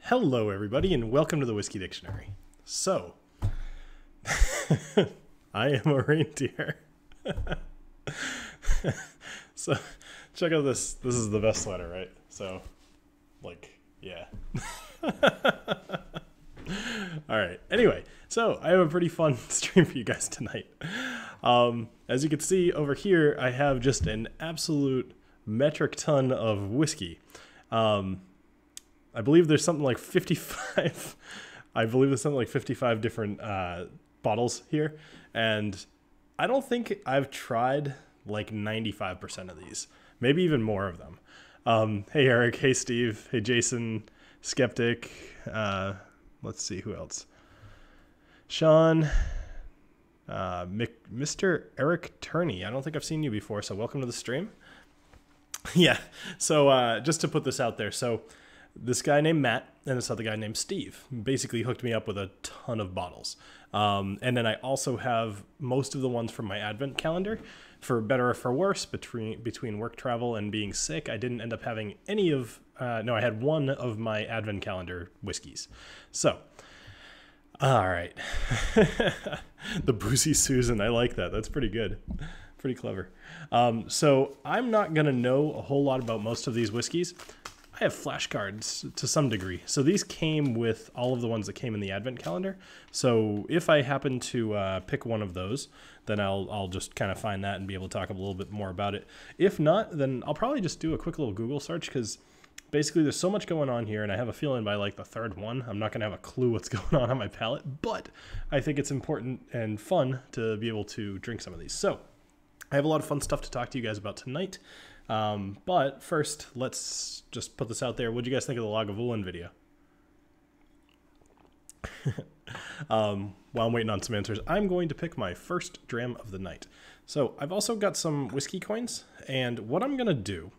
Hello, everybody, and welcome to the Whiskey Dictionary. So, I am a reindeer. So, check out this. This is the best sweater, right? So, like, yeah. All right. Anyway, so I have a pretty fun stream for you guys tonight. As you can see over here, I have just an absolute metric ton of whiskey. I believe there's something like 55. I believe there's something like 55 different bottles here, and I don't think I've tried like 95% of these, maybe even more of them. Hey Eric, hey Steve, hey Jason, Skeptic. Let's see who else. Sean, Mr. Eric Turney. I don't think I've seen you before, so welcome to the stream. Yeah. So just to put this out there, so. This guy named Matt and this other guy named Steve basically hooked me up with a ton of bottles. And then I also have most of the ones from my advent calendar. For better or for worse, between work travel and being sick, I didn't end up having any of, no, I had one of my advent calendar whiskeys. So, all right. The Boozy Susan, I like that. That's pretty good. Pretty clever. So I'm not going to know a whole lot about most of these whiskeys. I have flashcards to some degree. So these came with all of the ones that came in the advent calendar. So if I happen to pick one of those, then I'll just kind of find that and be able to talk a little bit more about it. If not, then I'll probably just do a quick little Google search, because basically there's so much going on here, and I have a feeling by like the third one, I'm not going to have a clue what's going on my palate, but I think it's important and fun to be able to drink some of these. So I have a lot of fun stuff to talk to you guys about tonight. But first, let's just put this out there. What do you guys think of the Lagavulin video? While I'm waiting on some answers, I'm going to pick my first dram of the night. So I've also got some whiskey coins, and what I'm going to do,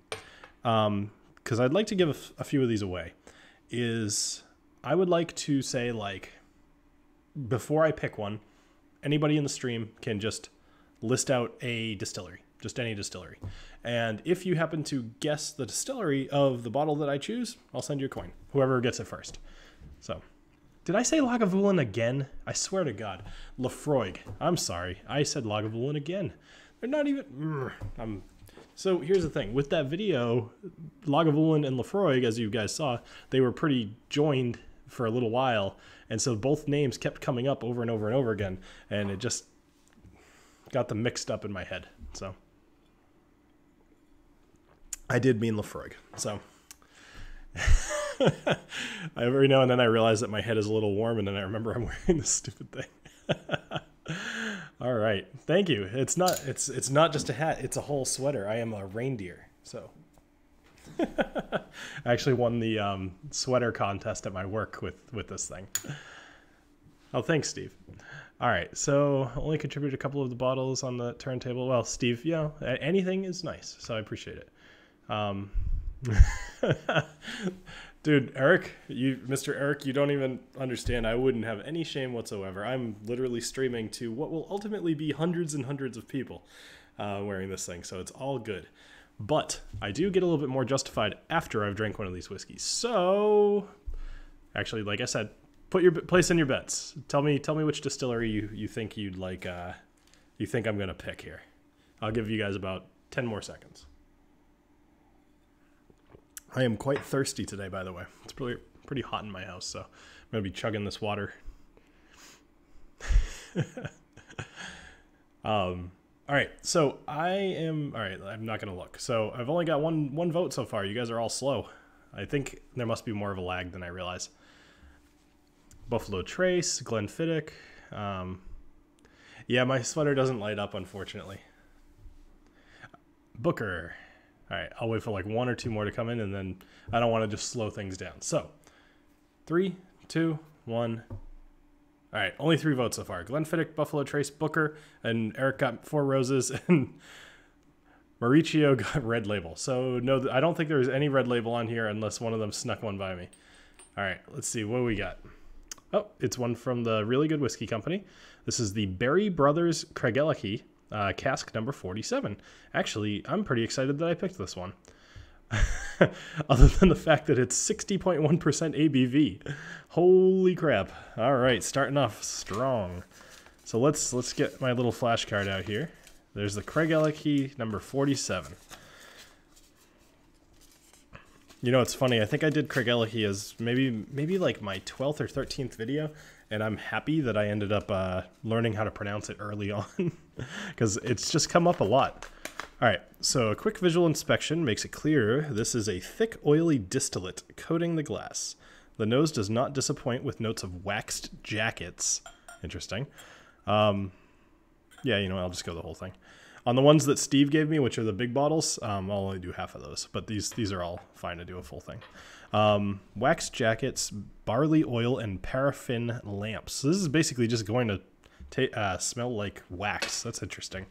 because I'd like to give a few of these away, is I would like to say, like, before I pick one, anybody in the stream can just list out a distillery. Just any distillery. And if you happen to guess the distillery of the bottle that I choose, I'll send you a coin. Whoever gets it first. So, did I say Lagavulin again? I swear to God. Laphroaig. I'm sorry. I said Lagavulin again. They're not even... So here's the thing. With that video, Lagavulin and Laphroaig, as you guys saw, they were pretty joined for a little while. And so both names kept coming up over and over and over again. And it just got them mixed up in my head. So... I did mean Laphroaig, so every now and then I realize that my head is a little warm, and then I remember I'm wearing this stupid thing. All right, thank you. It's not just a hat; it's a whole sweater. I am a reindeer, so I actually won the sweater contest at my work with this thing. Oh, thanks, Steve. All right, so only contributed a couple of the bottles on the turntable. Well, Steve, you know, anything is nice, so I appreciate it. Dude, Eric, Mr. Eric, you don't even understand. I wouldn't have any shame whatsoever. I'm literally streaming to what will ultimately be hundreds and hundreds of people wearing this thing, so it's all good. But I do get a little bit more justified after I've drank one of these whiskeys. So, actually, like I said, place in your bets. Tell me which distillery you think you'd like. You think I'm gonna pick here. I'll give you guys about 10 more seconds. I am quite thirsty today, by the way. It's pretty hot in my house, so I'm going to be chugging this water. All right, so all right, I'm not going to look. So I've only got one vote so far. You guys are all slow. I think there must be more of a lag than I realize. Buffalo Trace, Glenfiddich. Yeah, my sweater doesn't light up, unfortunately. Booker. All right, I'll wait for like one or two more to come in, and then I don't want to just slow things down. So, 3, 2, 1. All right, only 3 votes so far. Glenfiddich, Buffalo Trace, Booker, and Eric got 4 roses, and Mauricio got Red Label. So, no, I don't think there's any Red Label on here unless one of them snuck one by me. All right, let's see. What do we got? Oh, it's one from the Really Good Whiskey Company. This is the Berry Brothers Craigellachie. Cask number 47. Actually, I'm pretty excited that I picked this one. Other than the fact that it's 60.1% ABV. Holy crap. All right, starting off strong. So let's get my little flashcard out here. There's the Craigellachie number 47. You know, it's funny. I think I did Craigellachie as maybe like my 12th or 13th video, and I'm happy that I ended up learning how to pronounce it early on because it's just come up a lot. All right, so a quick visual inspection makes it clear this is a thick, oily distillate coating the glass. The nose does not disappoint with notes of waxed jackets. Interesting. Yeah, you know, I'll just go the whole thing. On the ones that Steve gave me, which are the big bottles, I'll only do half of those, but these are all fine to do a full thing. Wax jackets, barley oil, and paraffin lamps. So this is basically just going to smell like wax. That's interesting.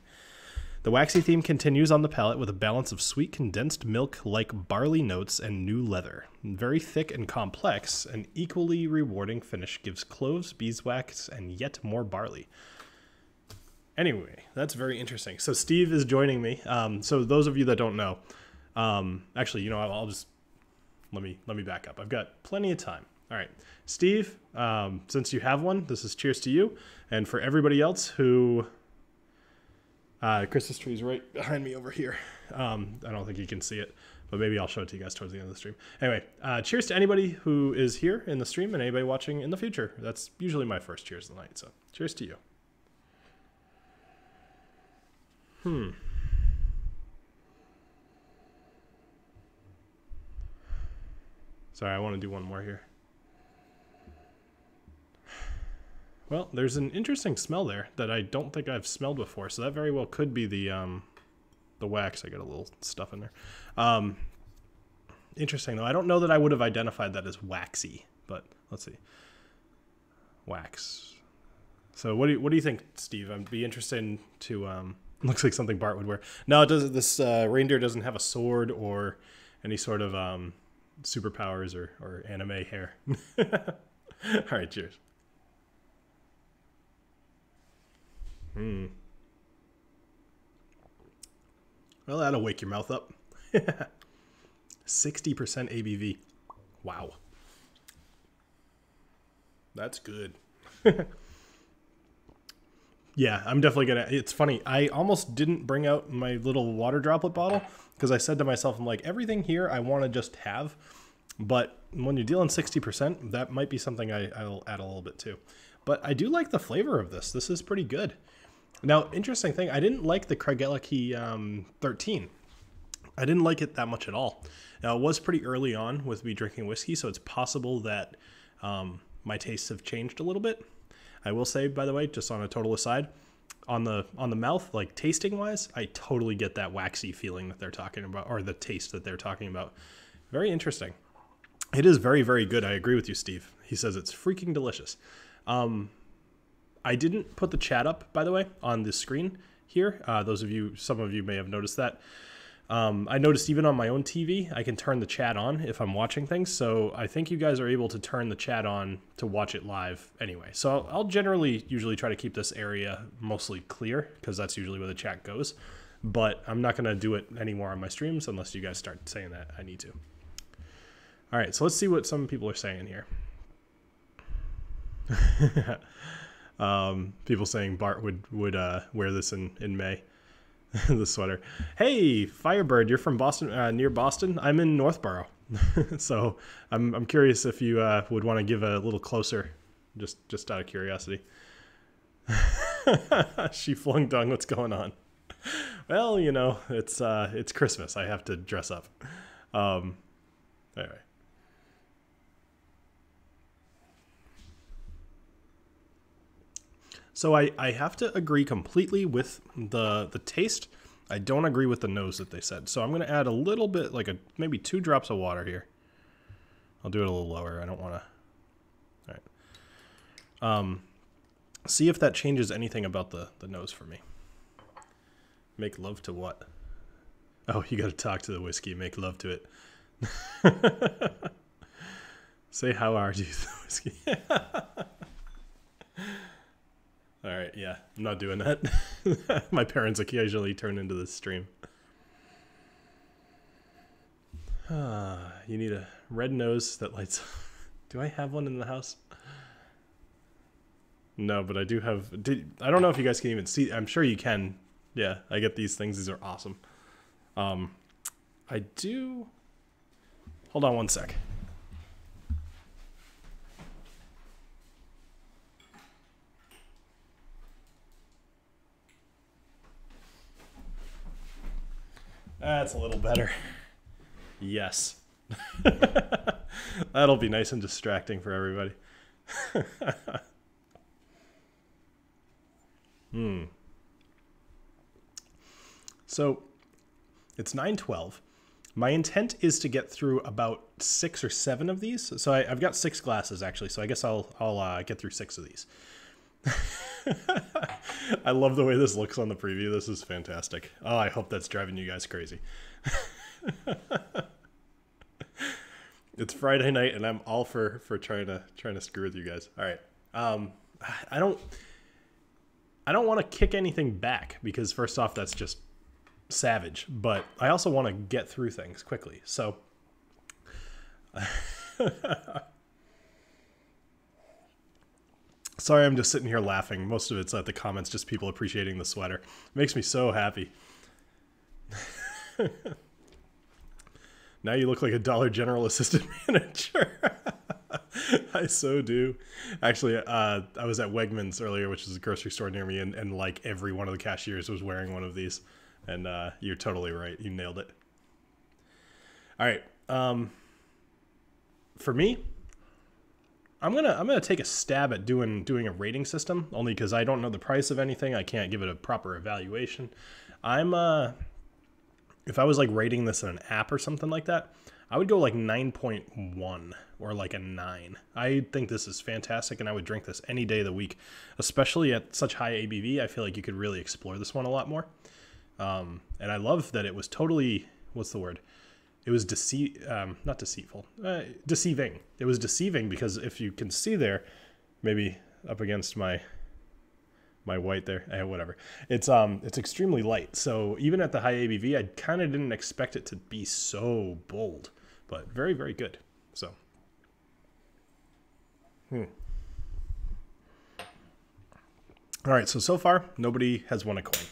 The waxy theme continues on the palate with a balance of sweet condensed milk-like barley notes and new leather. Very thick and complex, an equally rewarding finish gives cloves, beeswax, and yet more barley. Anyway, that's very interesting. So Steve is joining me. So those of you that don't know, actually, you know, I'll just let me back up. I've got plenty of time. All right, Steve, since you have one, this is cheers to you, and for everybody else who, Christmas tree's right behind me over here. I don't think you can see it, but maybe I'll show it to you guys towards the end of the stream. Anyway, cheers to anybody who is here in the stream and anybody watching in the future. That's usually my first cheers of the night. So cheers to you. Sorry, I want to do one more here. Well, there's an interesting smell there that I don't think I've smelled before, so that very well could be the wax. I got a little stuff in there. Interesting, though. I don't know that I would have identified that as waxy, but let's see. Wax. So what do you think, Steve? I'd be interested to... looks like something Bart would wear. No, it doesn't. This reindeer doesn't have a sword or any sort of superpowers or anime hair. All right, cheers. Well, that'll wake your mouth up. 60% ABV. Wow. That's good. Yeah, I'm definitely gonna. It's funny. I almost didn't bring out my little water droplet bottle because I said to myself, I'm like, everything here I want to just have. But when you're dealing 60%, that might be something I'll add a little bit too. But I do like the flavor of this. This is pretty good. Now, interesting thing, I didn't like the Craigellachie 13. I didn't like it that much at all. Now, it was pretty early on with me drinking whiskey, so it's possible that my tastes have changed a little bit. I will say, by the way, just on a total aside, on the mouth, like tasting wise, I totally get that waxy feeling that they're talking about, or the taste that they're talking about. Very interesting. It is very, very good. I agree with you, Steve. He says it's freaking delicious. I didn't put the chat up, by the way, on the screen here. Some of you may have noticed that. I noticed even on my own TV, I can turn the chat on if I'm watching things. So I think you guys are able to turn the chat on to watch it live anyway. So I'll usually try to keep this area mostly clear because that's usually where the chat goes. But I'm not going to do it anymore on my streams unless you guys start saying that I need to. All right, so let's see what some people are saying here. People saying Bart would wear this in May. The sweater. Hey, Firebird, you're from Boston, near Boston. I'm in Northborough, so I'm curious if you would want to give a little closer, just out of curiosity. She flung dung. What's going on? Well, you know, it's Christmas. I have to dress up. Anyway. So I have to agree completely with the taste. I don't agree with the nose that they said. So I'm going to add a little bit, like maybe 2 drops of water here. I'll do it a little lower. I don't want to. All right. See if that changes anything about the nose for me. Make love to what? Oh, you got to talk to the whiskey. Make love to it. Say how are you, the whiskey. All right, yeah, I'm not doing that. My parents occasionally turn into this stream. You need a red nose that lights. Do I have one in the house? No, but I do have. I don't know if you guys can even see. I'm sure you can. Yeah, I get these things. These are awesome. I do. Hold on one sec. That's a little better. Yes. That'll be nice and distracting for everybody. So it's 9:12. My intent is to get through about 6 or 7 of these. So I've got 6 glasses actually. So I guess I'll get through 6 of these. I love the way this looks on the preview. This is fantastic. Oh, I hope that's driving you guys crazy. It's Friday night, and I'm all for trying to screw with you guys. All right. I don't want to kick anything back because first off, that's just savage. But I also want to get through things quickly. So. Sorry, I'm just sitting here laughing. Most of it's at the comments, just people appreciating the sweater. It makes me so happy. Now you look like a Dollar General assistant manager. I so do. Actually, I was at Wegmans earlier, which is a grocery store near me, and like every one of the cashiers was wearing one of these. And you're totally right. You nailed it. All right. For me, I'm gonna take a stab at doing a rating system, only because I don't know the price of anything. I can't give it a proper evaluation. If I was like rating this in an app or something like that, I would go like 9.1 or like a 9. I think this is fantastic, and I would drink this any day of the week, especially at such high ABV. I feel like you could really explore this one a lot more. And I love that it was totally, what's the word? It was not deceitful, deceiving. It was deceiving because if you can see there, maybe up against my white there, whatever. It's extremely light. So even at the high ABV, I kind of didn't expect it to be so bold, but very, very good. So, All right. So far, nobody has won a coin.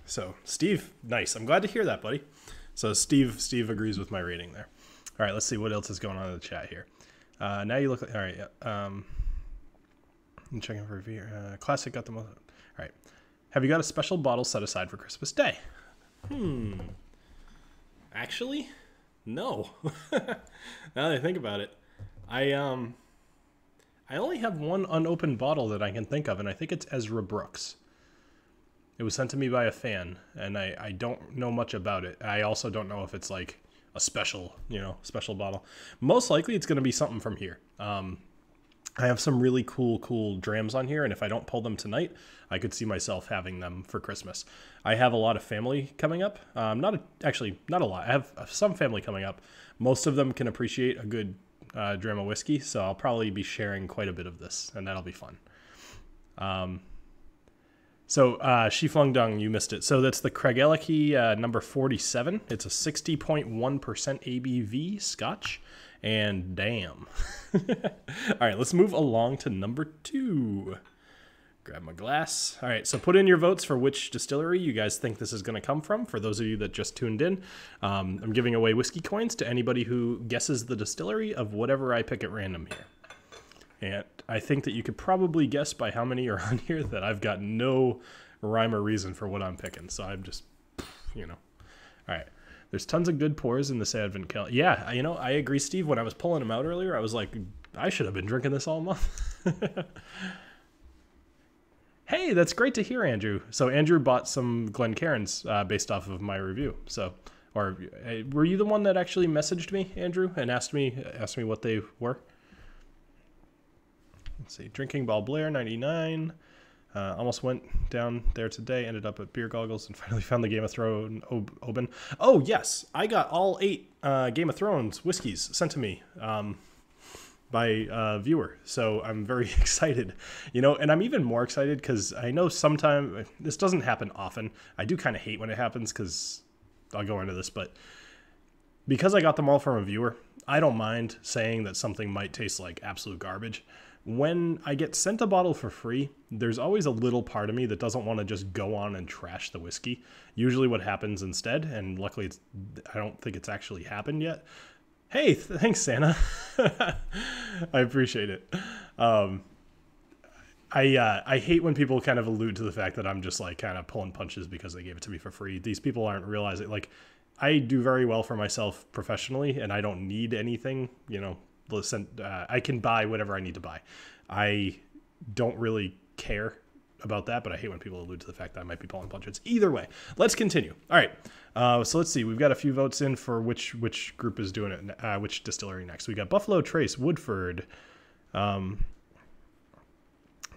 So Steve, nice. I'm glad to hear that, buddy. So Steve agrees with my rating there. All right, let's see what else is going on in the chat here. Now you look like, all right, yeah. I'm checking for review. Classic got the most. All right. Have you got a special bottle set aside for Christmas Day? Actually, no. Now that I think about it, I only have one unopened bottle that I can think of, and I think it's Ezra Brooks. It was sent to me by a fan, and I don't know much about it. I also don't know if it's like a special bottle. Most likely it's going to be something from here. I have some really cool drams on here, and if I don't pull them tonight, I could see myself having them for Christmas. I have a lot of family coming up. Not a lot. I have some family coming up. Most of them can appreciate a good dram of whiskey, so I'll probably be sharing quite a bit of this, and that'll be fun. So, Shiflung Dung, you missed it. So that's the Craigellachie number 47. It's a 60.1% ABV Scotch. And damn. All right, let's move along to number 2. Grab my glass. All right, so put in your votes for which distillery you guys think this is going to come from. For those of you that just tuned in, I'm giving away whiskey coins to anybody who guesses the distillery of whatever I pick at random here. And I think that you could probably guess by how many are on here that I've got no rhyme or reason for what I'm picking. So I'm just, All right. There's tons of good pours in this Advent calendar. Yeah, I agree, Steve. When I was pulling them out earlier, I was like, I should have been drinking this all month. Hey, that's great to hear, Andrew. So Andrew bought some Glencairns based off of my review. So, or were you the one that actually messaged me, Andrew, and asked me what they were? Let's see. Drinking Ball Blair, 99. Almost went down there today, ended up at Beer Goggles, and finally found the Game of Thrones Oban. Oh, yes. I got all 8 Game of Thrones whiskeys sent to me by a viewer. So I'm very excited. And I'm even more excited because I know sometimes this doesn't happen often. I do kind of hate when it happens because I'll go into this, but because I got them all from a viewer, I don't mind saying that something might taste like absolute garbage. When I get sent a bottle for free, there's always a little part of me that doesn't want to just go on and trash the whiskey. Usually what happens instead, and luckily I don't think it's actually happened yet. Hey, thanks, Santa. I appreciate it. I hate when people kind of allude to the fact that I'm just like kind of pulling punches because they gave it to me for free. These people aren't realizing, like, I do very well for myself professionally, and I don't need anything, you know. Listen, I can buy whatever I need to buy. I don't really care about that, but I hate when people allude to the fact that I might be pulling punches. Either way, let's continue. All right, so let's see. We've got a few votes in for which group is doing it, which distillery next. We got Buffalo Trace, Woodford,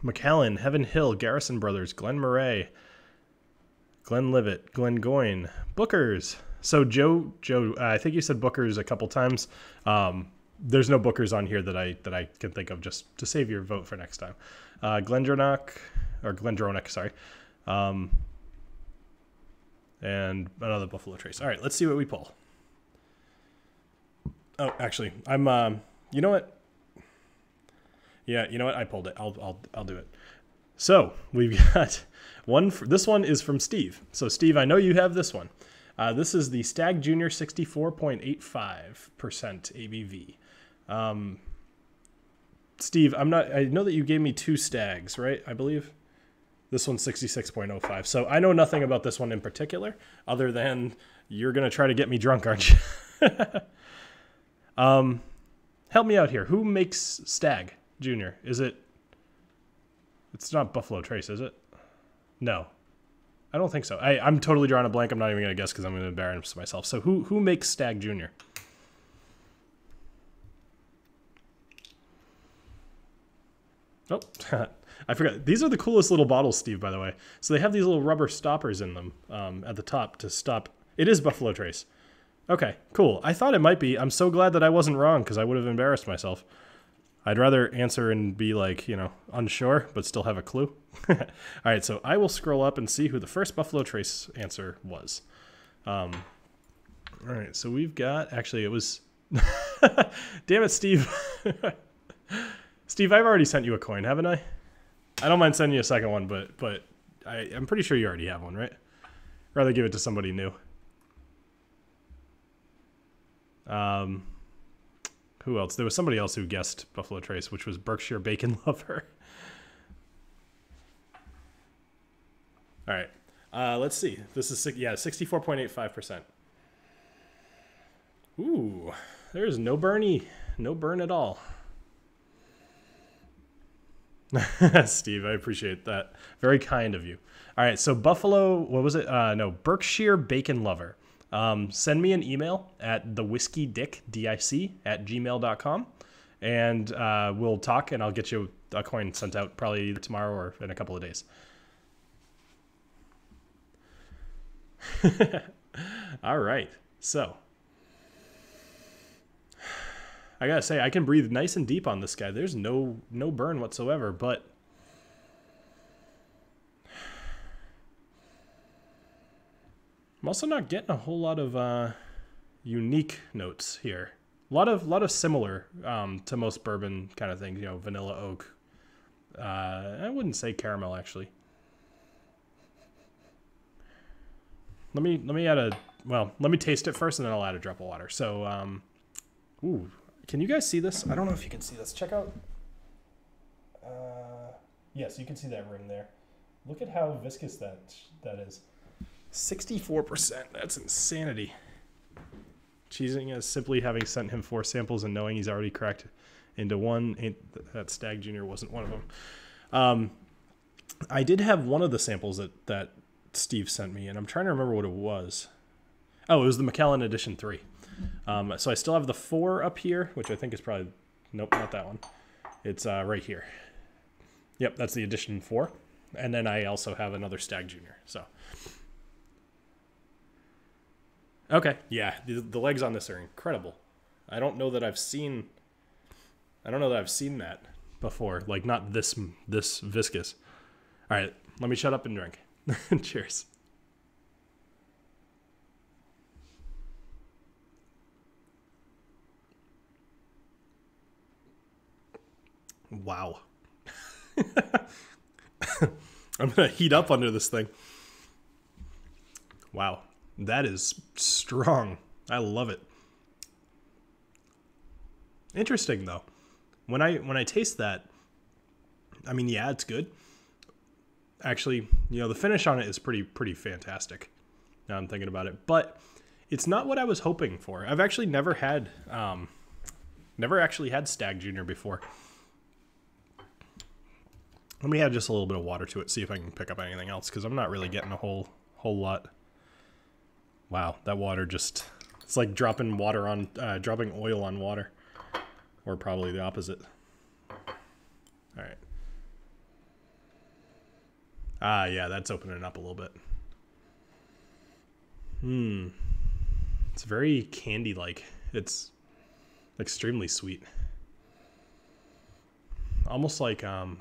Macallan, Heaven Hill, Garrison Brothers, Glenmorangie, Glenlivet, Glengoyne, Booker's. So Joe, I think you said Booker's a couple times. There's no Bookers on here that I can think of, just to save your vote for next time. Glendronach, sorry. And another Buffalo Trace. All right, let's see what we pull. Oh, actually, I'm, you know what? Yeah, you know what? I pulled it. I'll do it. So we've got one. This one is from Steve. So Steve, I know you have this one. This is the Stagg Jr 64.85% ABV. Steve, I know that you gave me 2 Staggs, right? I believe this one's 66.05. So I know nothing about this one in particular, other than you're going to try to get me drunk, aren't you? Help me out here. Who makes Stagg Jr? It's not Buffalo Trace, is it? No, I don't think so. I'm totally drawing a blank. I'm not even going to guess because I'm going to embarrass myself. So who makes Stagg Jr? Oh, I forgot. These are the coolest little bottles, Steve, by the way. So they have these little rubber stoppers in them at the top to stop. It is Buffalo Trace. Okay, cool. I thought it might be. I'm so glad that I wasn't wrong because I would have embarrassed myself. I'd rather answer and be like, you know, unsure, but still have a clue. All right, so I will scroll up and see who the first Buffalo Trace answer was. All right, so we've got, actually it was, damn it, Steve. Steve, I've already sent you a coin, haven't I? I don't mind sending you a second one, but I'm pretty sure you already have one, right? Rather give it to somebody new. Who else? There was somebody else who guessed Buffalo Trace, which was Berkshire Bacon Lover. All right. Let's see. This is 64.85%. Ooh, there's no burn at all. Steve, I appreciate that. Very kind of you. All right, so Buffalo, what was it? No, Berkshire Bacon Lover. Send me an email at thewhiskeydick, DIC, @gmail.com, and we'll talk, and I'll get you a coin sent out probably either tomorrow or in a couple of days. All right, so I gotta say, I can breathe nice and deep on this guy. There's no burn whatsoever, but I'm also not getting a whole lot of unique notes here. A lot of similar to most bourbon kind of things. You know, vanilla oak. I wouldn't say caramel actually. Let me add let me taste it first, and then I'll add a drop of water. So, ooh. Can you guys see this? I don't know if you can see this. Check out. Yes, you can see that ring there. Look at how viscous that is. 64%. That's insanity. Cheesing is simply having sent him 4 samples and knowing he's already cracked into one. That Stagg Jr. wasn't one of them. I did have one of the samples that Steve sent me, and I'm trying to remember what it was. Oh, it was the Macallan Edition 3. So I still have the 4 up here, which I think is probably, nope, not that one. It's right here. Yep, that's the Edition 4. And then I also have another Stagg Jr. So, okay, yeah, the legs on this are incredible. I don't know that I've seen that before. Like, not this viscous. All right, let me shut up and drink. Cheers. Wow. I'm going to heat up under this thing. Wow. That is strong. I love it. Interesting, though. When I taste that, I mean, yeah, it's good. Actually, you know, the finish on it is pretty fantastic. Now I'm thinking about it. But it's not what I was hoping for. I've actually never actually had Stagg Jr. before. Let me add just a little bit of water to it, see if I can pick up anything else, because I'm not really getting a whole lot. Wow, that water just, it's like dropping water on, dropping oil on water. Or probably the opposite. All right. Ah, yeah, that's opening up a little bit. It's very candy-like. It's extremely sweet. Almost like, I'm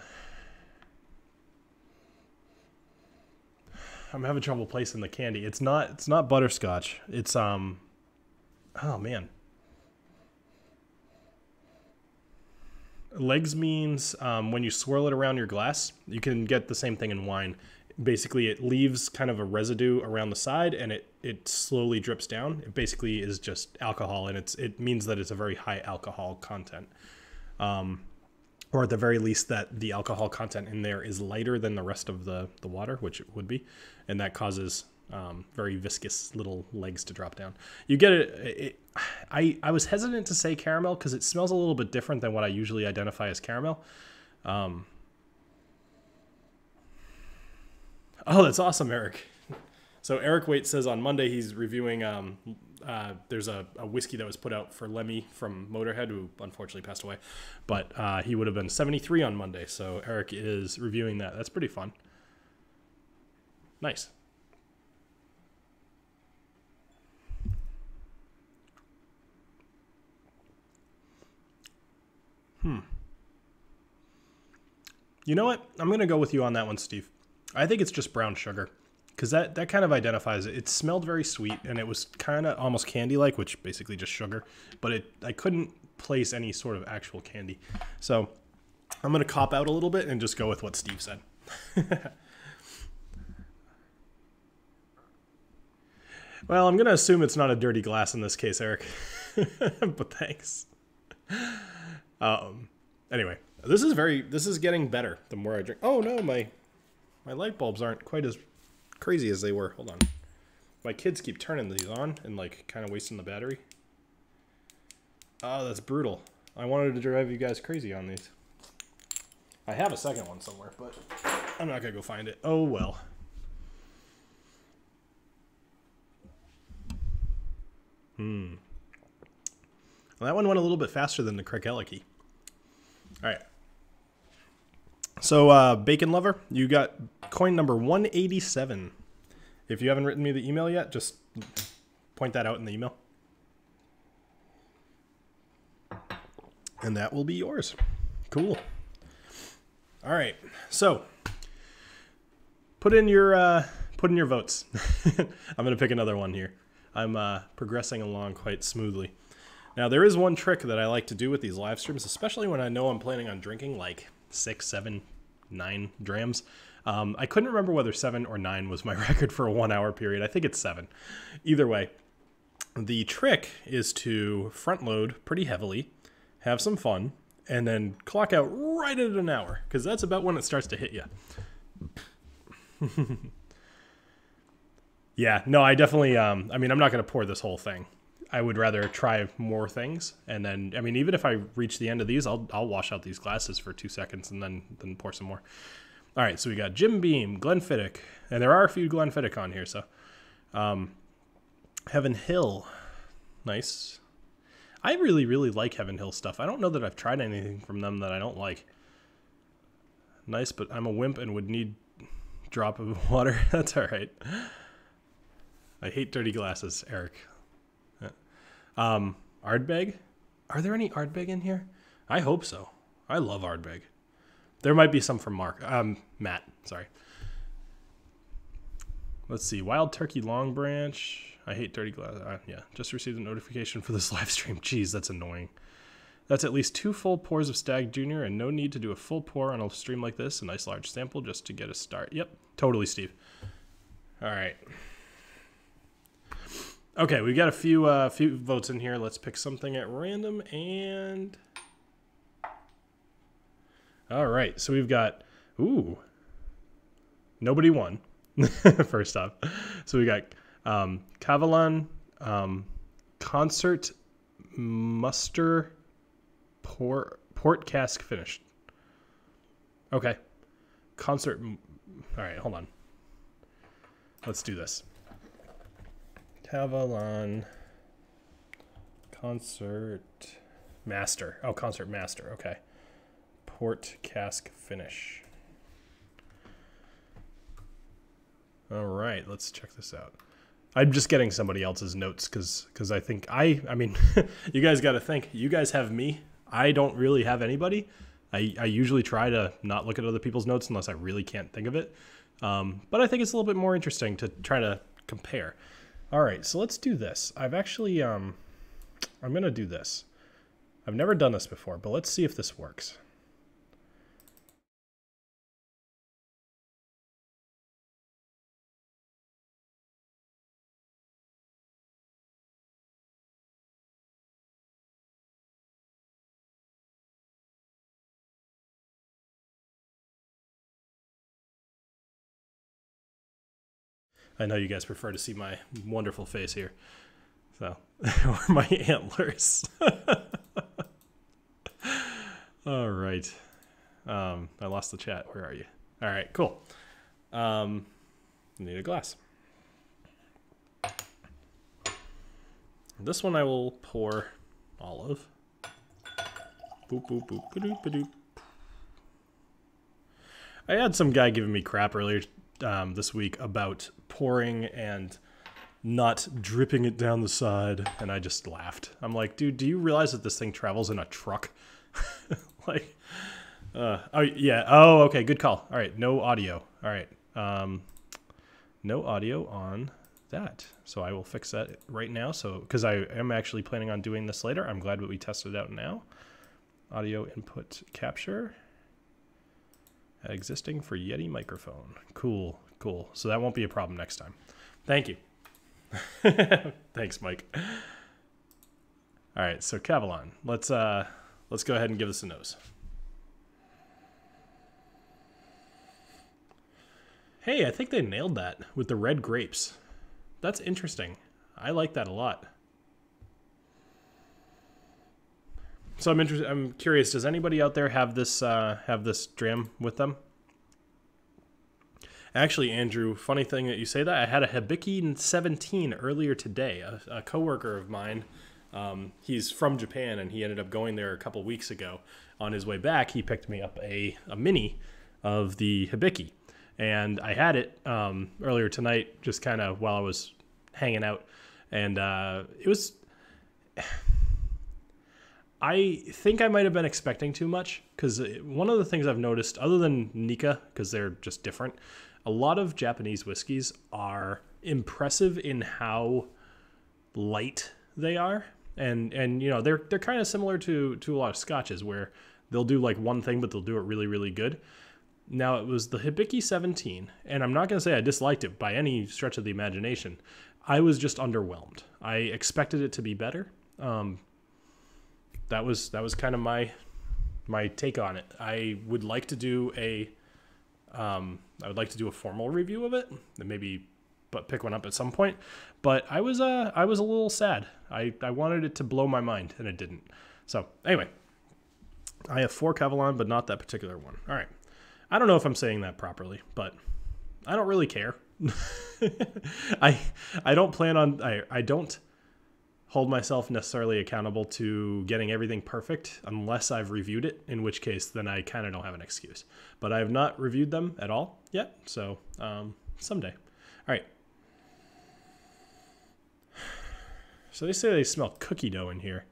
having trouble placing the candy. It's not butterscotch. It's, oh man. Legs means when you swirl it around your glass, you can get the same thing in wine. Basically, it leaves kind of a residue around the side, and it slowly drips down. It basically is just alcohol, and it means that it's a very high alcohol content. Or at the very least that the alcohol content in there is lighter than the rest of the water, which it would be, and that causes very viscous little legs to drop down. You get it. I was hesitant to say caramel because it smells a little bit different than what I usually identify as caramel. Oh, that's awesome, Eric. So Eric Waite says on Monday he's reviewing, there's a whiskey that was put out for Lemmy from Motorhead, who unfortunately passed away. But he would have been 73 on Monday, so Eric is reviewing that. That's pretty fun. Nice. You know what? I'm going to go with you on that one, Steve. I think it's just brown sugar. Because that kind of identifies it. It smelled very sweet, and it was kind of almost candy-like, which basically just sugar. But I couldn't place any sort of actual candy. So I'm going to cop out a little bit and just go with what Steve said. Well, I'm going to assume it's not a dirty glass in this case, Eric. But thanks. Anyway, this is getting better the more I drink. Oh no, my light bulbs aren't quite as crazy as they were. Hold on. My kids keep turning these on and like kind of wasting the battery. Oh, that's brutal. I wanted to drive you guys crazy on these. I have a second one somewhere, but I'm not gonna go find it. Oh well. Well, that one went a little bit faster than the Craigellachie. All right. So, Bacon Lover, you got coin number 187. If you haven't written me the email yet, just point that out in the email. And that will be yours. Cool. All right. So, put in your votes. I'm going to pick another one here. I'm progressing along quite smoothly. Now, there is one trick that I like to do with these live streams, especially when I know I'm planning on drinking like 6, 7, 9 drams. I couldn't remember whether 7 or 9 was my record for a 1 hour period. I think it's 7. Either way, the trick is to front load pretty heavily, have some fun, and then clock out right at an hour, because that's about when it starts to hit you. Yeah, no, I definitely, I mean, I'm not going to pour this whole thing. I would rather try more things, and then, I mean, even if I reach the end of these, I'll wash out these glasses for 2 seconds and then pour some more. All right, so we got Jim Beam, Glenfiddich, and there are a few Glenfiddich on here, so. Heaven Hill, nice. I really, really like Heaven Hill stuff. I don't know that I've tried anything from them that I don't like. Nice, but I'm a wimp and would need a drop of water. That's all right. I hate dirty glasses, Eric. Ardbeg? Are there any Ardbeg in here? I hope so. I love Ardbeg. There might be some from Matt, sorry. Let's see. Wild Turkey Long Branch. I hate dirty glass. Yeah, just received a notification for this live stream. Jeez, that's annoying. That's at least 2 full pours of Stagg Jr. and no need to do a full pour on a stream like this. A nice large sample just to get a start. Yep, totally, Steve. All right. Okay, we've got a few votes in here. Let's pick something at random and... All right, so we've got... Ooh. Nobody won, first off. So we got Kavalan, concertmaster, port cask finished. Okay. Concert... All right, hold on. Let's do this. Kavalan concert master. Oh, concert master. Okay. Port cask finish. All right, let's check this out. I'm just getting somebody else's notes because I think I mean, you guys got to think. You guys have me. I don't really have anybody. I usually try to not look at other people's notes unless I really can't think of it. But I think it's a little bit more interesting to try to compare. All right, so let's do this. I've actually, I'm going to do this. I've never done this before, but let's see if this works. I know you guys prefer to see my wonderful face here. So, or my antlers. All right. I lost the chat. Where are you? All right, cool. Need a glass. This one I will pour olive. Boop, boop, boop, ba-doop, ba-doop. I had some guy giving me crap earlier this week about pouring and not dripping it down the side, and I just laughed. I'm like, dude, do you realize that this thing travels in a truck? Like, oh yeah, oh okay, good call. All right, no audio. All right, no audio on that, so I will fix that right now. So because I am actually planning on doing this later, I'm glad that we tested it out now. Audio input capture. Existing for Yeti microphone. Cool, cool. So that won't be a problem next time. Thank you. Thanks, Mike. All right, so Kavalan. Let's go ahead and give this a nose. Hey, I think they nailed that with the red grapes. That's interesting. I like that a lot. So I'm curious. Does anybody out there have this dram with them? Actually, Andrew, funny thing that you say that. I had a Hibiki 17 earlier today. A coworker of mine. He's from Japan, and he ended up going there a couple weeks ago. On his way back, he picked me up a mini of the Hibiki, and I had it earlier tonight, just kind of while I was hanging out, and it was. I think I might have been expecting too much, because one of the things I've noticed, other than Nika, because they're just different, a lot of Japanese whiskeys are impressive in how light they are, and you know they're kind of similar to a lot of scotches where they'll do like one thing but they'll do it really, really good. Now it was the Hibiki 17, and I'm not going to say I disliked it by any stretch of the imagination. I was just underwhelmed. I expected it to be better. That was kind of my take on it. I would like to do a formal review of it, and maybe pick one up at some point. But I was a little sad. I wanted it to blow my mind, and it didn't. So anyway, I have 4 Kavalan, but not that particular one. All right. I don't know if I'm saying that properly, but I don't really care. I don't plan on I don't hold myself necessarily accountable to getting everything perfect unless I've reviewed it, in which case then I kind of don't have an excuse. But I have not reviewed them at all yet, so someday. All right. So they say they smell cookie dough in here.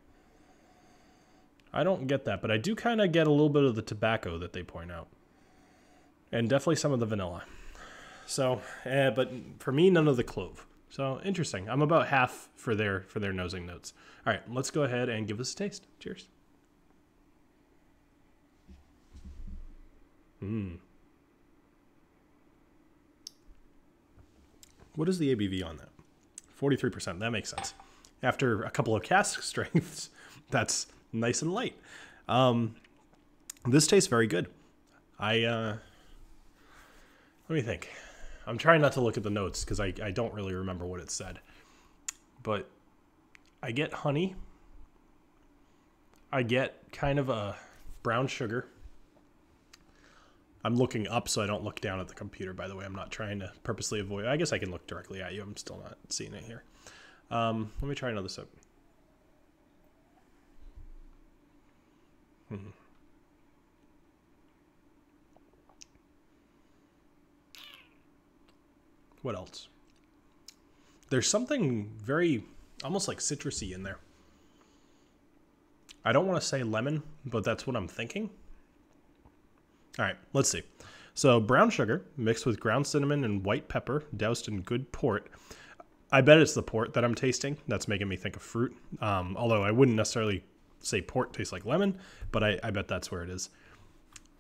I don't get that, but I do kind of get a little bit of the tobacco that they point out. And definitely some of the vanilla. So, but for me, none of the clove. So interesting. I'm about half for their nosing notes. All right, let's go ahead and give this a taste. Cheers. What is the ABV on that? 43%. That makes sense. After a couple of cask strengths, that's nice and light. This tastes very good. Let me think. I'm trying not to look at the notes because I don't really remember what it said. But I get honey. I get kind of a brown sugar. I'm looking up so I don't look down at the computer, by the way. I'm not trying to purposely avoid. I guess I can look directly at you. I'm still not seeing it here. Let me try another sip. What else? There's something very, almost like citrusy in there. I don't want to say lemon, but that's what I'm thinking. All right, let's see. So brown sugar mixed with ground cinnamon and white pepper, doused in good port. I bet it's the port that I'm tasting that's making me think of fruit. Although I wouldn't necessarily say port tastes like lemon, but I bet that's where it is.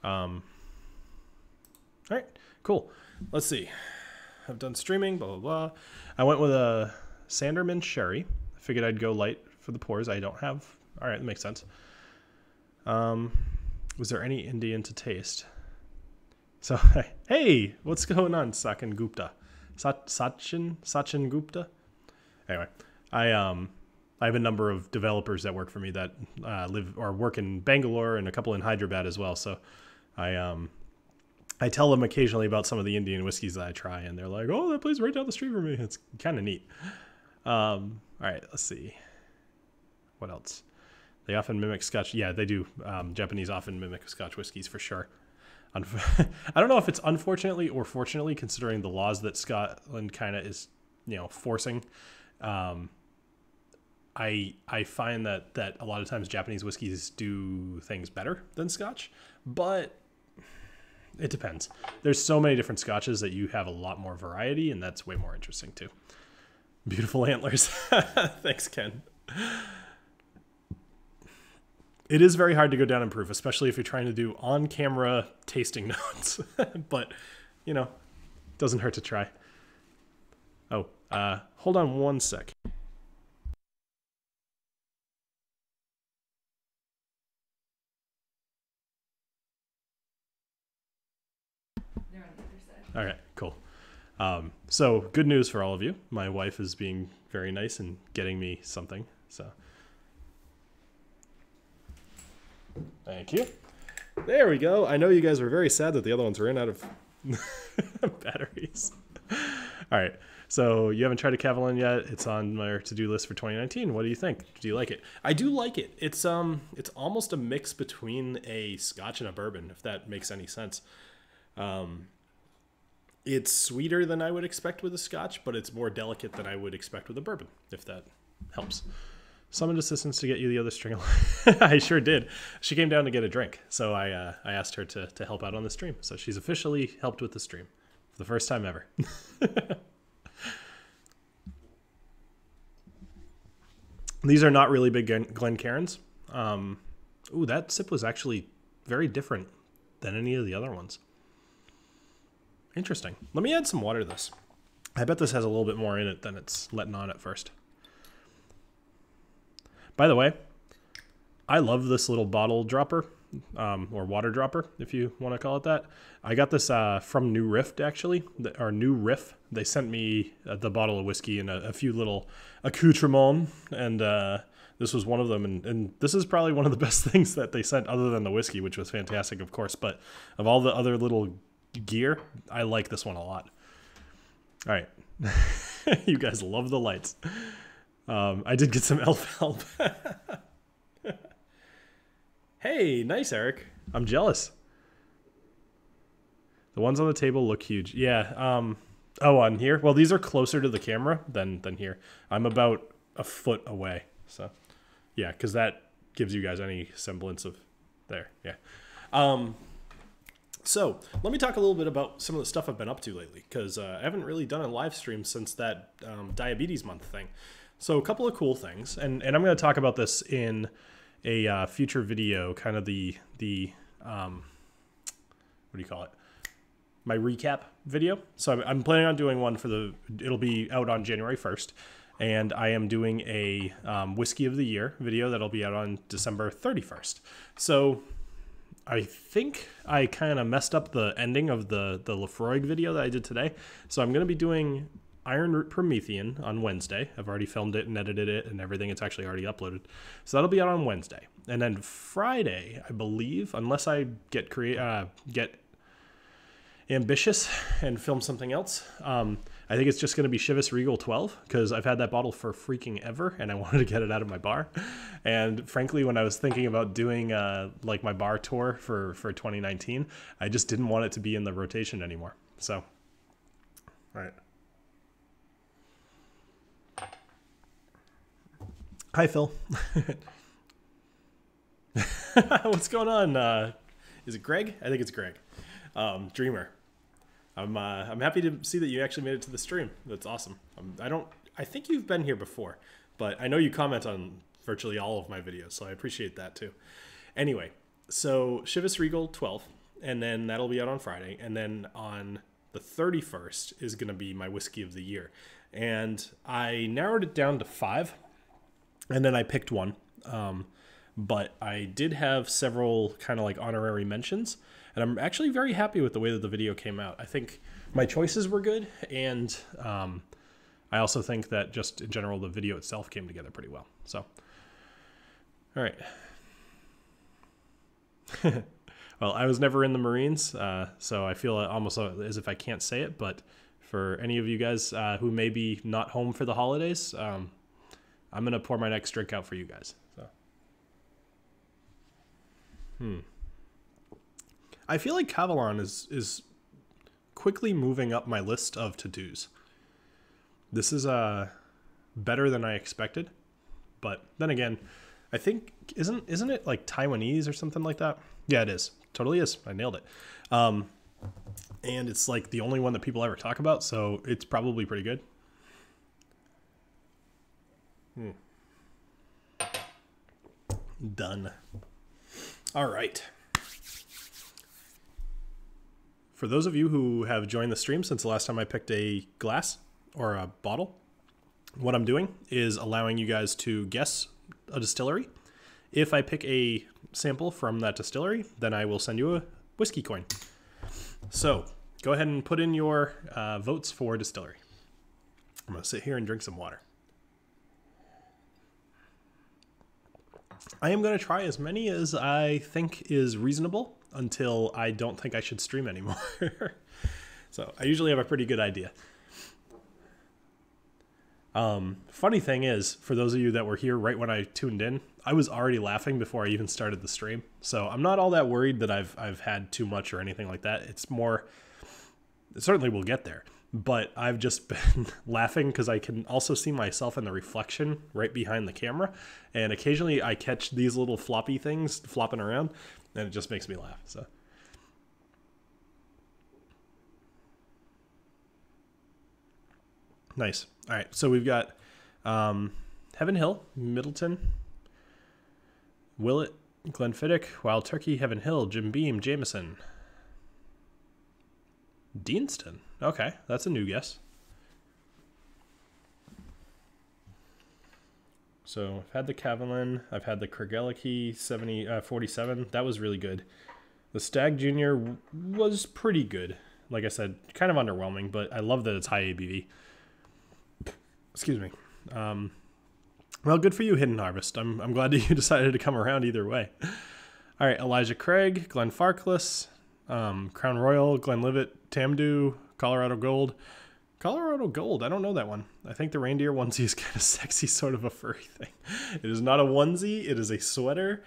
All right, cool. Let's see. I've done streaming, blah, blah, blah. I went with a Sanderman Sherry. I figured I'd go light for the pours. I don't have. All right, that makes sense. Was there any Indian to taste? So, hey, what's going on, Sachin Gupta? Sachin Gupta? Anyway, I have a number of developers that work for me that live or work in Bangalore and a couple in Hyderabad as well. So I tell them occasionally about some of the Indian whiskeys that I try, and they're like, oh, that place right down the street from me. It's kind of neat. All right, let's see. What else? They often mimic Scotch. Yeah, they do. Japanese often mimic Scotch whiskeys for sure. I don't know if it's unfortunately or fortunately, considering the laws that Scotland kind of is, forcing. I find that a lot of times Japanese whiskeys do things better than Scotch, but it depends. There's so many different Scotches that you have a lot more variety, and that's way more interesting too. Beautiful antlers. Thanks, Ken. It is very hard to go down in proof, especially if you're trying to do on-camera tasting notes. But, doesn't hurt to try. Oh, hold on one sec. They're on the other side. All right, cool. So good news for all of you. My wife is being very nice and getting me something, so... Thank you. There we go. I know you guys were very sad that the other ones ran out of batteries. All right. So you haven't tried a Kavalan yet. It's on my to-do list for 2019. What do you think? Do you like it? I do like it. It's almost a mix between a Scotch and a bourbon, if that makes any sense. It's sweeter than I would expect with a Scotch, but it's more delicate than I would expect with a bourbon, if that helps. Summoned assistance to get you the other string. I sure did. She came down to get a drink, so I asked her to help out on the stream. So she's officially helped with the stream for the first time ever. These are not really big Glencairns. Ooh, that sip was actually very different than any of the other ones. Interesting. Let me add some water to this. I bet this has a little bit more in it than it's letting on at first. By the way, I love this little bottle dropper, or water dropper, if you want to call it that. I got this from New Riff, actually, or New Riff. They sent me the bottle of whiskey and a few little accoutrements, and this was one of them. And this is probably one of the best things that they sent, other than the whiskey, which was fantastic, of course. But of all the other little gear, I like this one a lot. All right. You guys love the lights. I did get some elf help. Hey, nice, Eric. I'm jealous. The ones on the table look huge. Yeah. Oh, on here? Well, these are closer to the camera than here. I'm about a foot away. So, yeah, because that gives you guys any semblance of there. Yeah. So let me talk a little bit about some of the stuff I've been up to lately, because I haven't really done a live stream since that Diabetes Month thing. So a couple of cool things, and I'm going to talk about this in a future video, kind of the what what do you call it? My recap video. So I'm planning on doing one for it'll be out on January 1st. And I am doing a Whiskey of the Year video that'll be out on December 31st. So I think I kind of messed up the ending of the Lefroy video that I did today. So I'm going to be doing Iron Root Promethean on Wednesday. I've already filmed it and edited it and everything. It's actually already uploaded. So that'll be out on Wednesday. And then Friday, I believe, unless I get ambitious and film something else, I think it's just going to be Chivas Regal 12 because I've had that bottle for freaking ever and I wanted to get it out of my bar. And frankly, when I was thinking about doing like my bar tour for 2019, I just didn't want it to be in the rotation anymore. So, all right. Hi, Phil. What's going on? Is it Greg? I think it's Greg. Dreamer. I'm happy to see that you actually made it to the stream. That's awesome. I think you've been here before, but I know you comment on virtually all of my videos, so I appreciate that too. Anyway, so Chivas Regal 12, and then that'll be out on Friday, and then on the 31st is going to be my Whiskey of the Year. And I narrowed it down to 5, and then I picked one. But I did have several kind of like honorary mentions, and I'm actually very happy with the way that the video came out. I think my choices were good, and I also think that just in general the video itself came together pretty well. So, all right. Well, I was never in the Marines, so I feel almost as if I can't say it, but for any of you guys who may be not home for the holidays, I'm going to pour my next drink out for you guys. So. I feel like Kavalan is quickly moving up my list of to-dos. This is better than I expected, but then again, I think isn't it like Taiwanese or something like that? Yeah, it is. Totally is. I nailed it. And it's like the only one that people ever talk about, so it's probably pretty good. Done. All right. For those of you who have joined the stream since the last time I picked a glass or a bottle, what I'm doing is allowing you guys to guess a distillery. If I pick a sample from that distillery, then I will send you a whiskey coin. So go ahead and put in your votes for distillery. I'm going to sit here and drink some water. I am going to try as many as I think is reasonable until I don't think I should stream anymore. So I usually have a pretty good idea. Funny thing is, for those of you that were here right when I tuned in, I was already laughing before I even started the stream. So I'm not all that worried that I've had too much or anything like that. It's more, certainly we'll get there. But I've just been laughing because I can also see myself in the reflection right behind the camera. And occasionally I catch these little floppy things flopping around, and it just makes me laugh. So, nice. All right, so we've got Heaven Hill, Middleton, Willett, Glenfiddich, Wild Turkey, Heaven Hill, Jim Beam, Jameson. Deanston. Okay, that's a new guess. So I've had the Kavalan, I've had the Craigellachie 47. That was really good. The Stagg Jr. was pretty good. Like I said, kind of underwhelming, but I love that it's high ABV. Excuse me. Well, good for you, Hidden Harvest. I'm glad that you decided to come around either way. All right, Elijah Craig, Glenfarclas, Crown Royal, Glenlivet, Tamdhu, Colorado Gold. Colorado Gold, I don't know that one. I think the reindeer onesie is kind of sexy, sort of a furry thing. It is not a onesie, it is a sweater.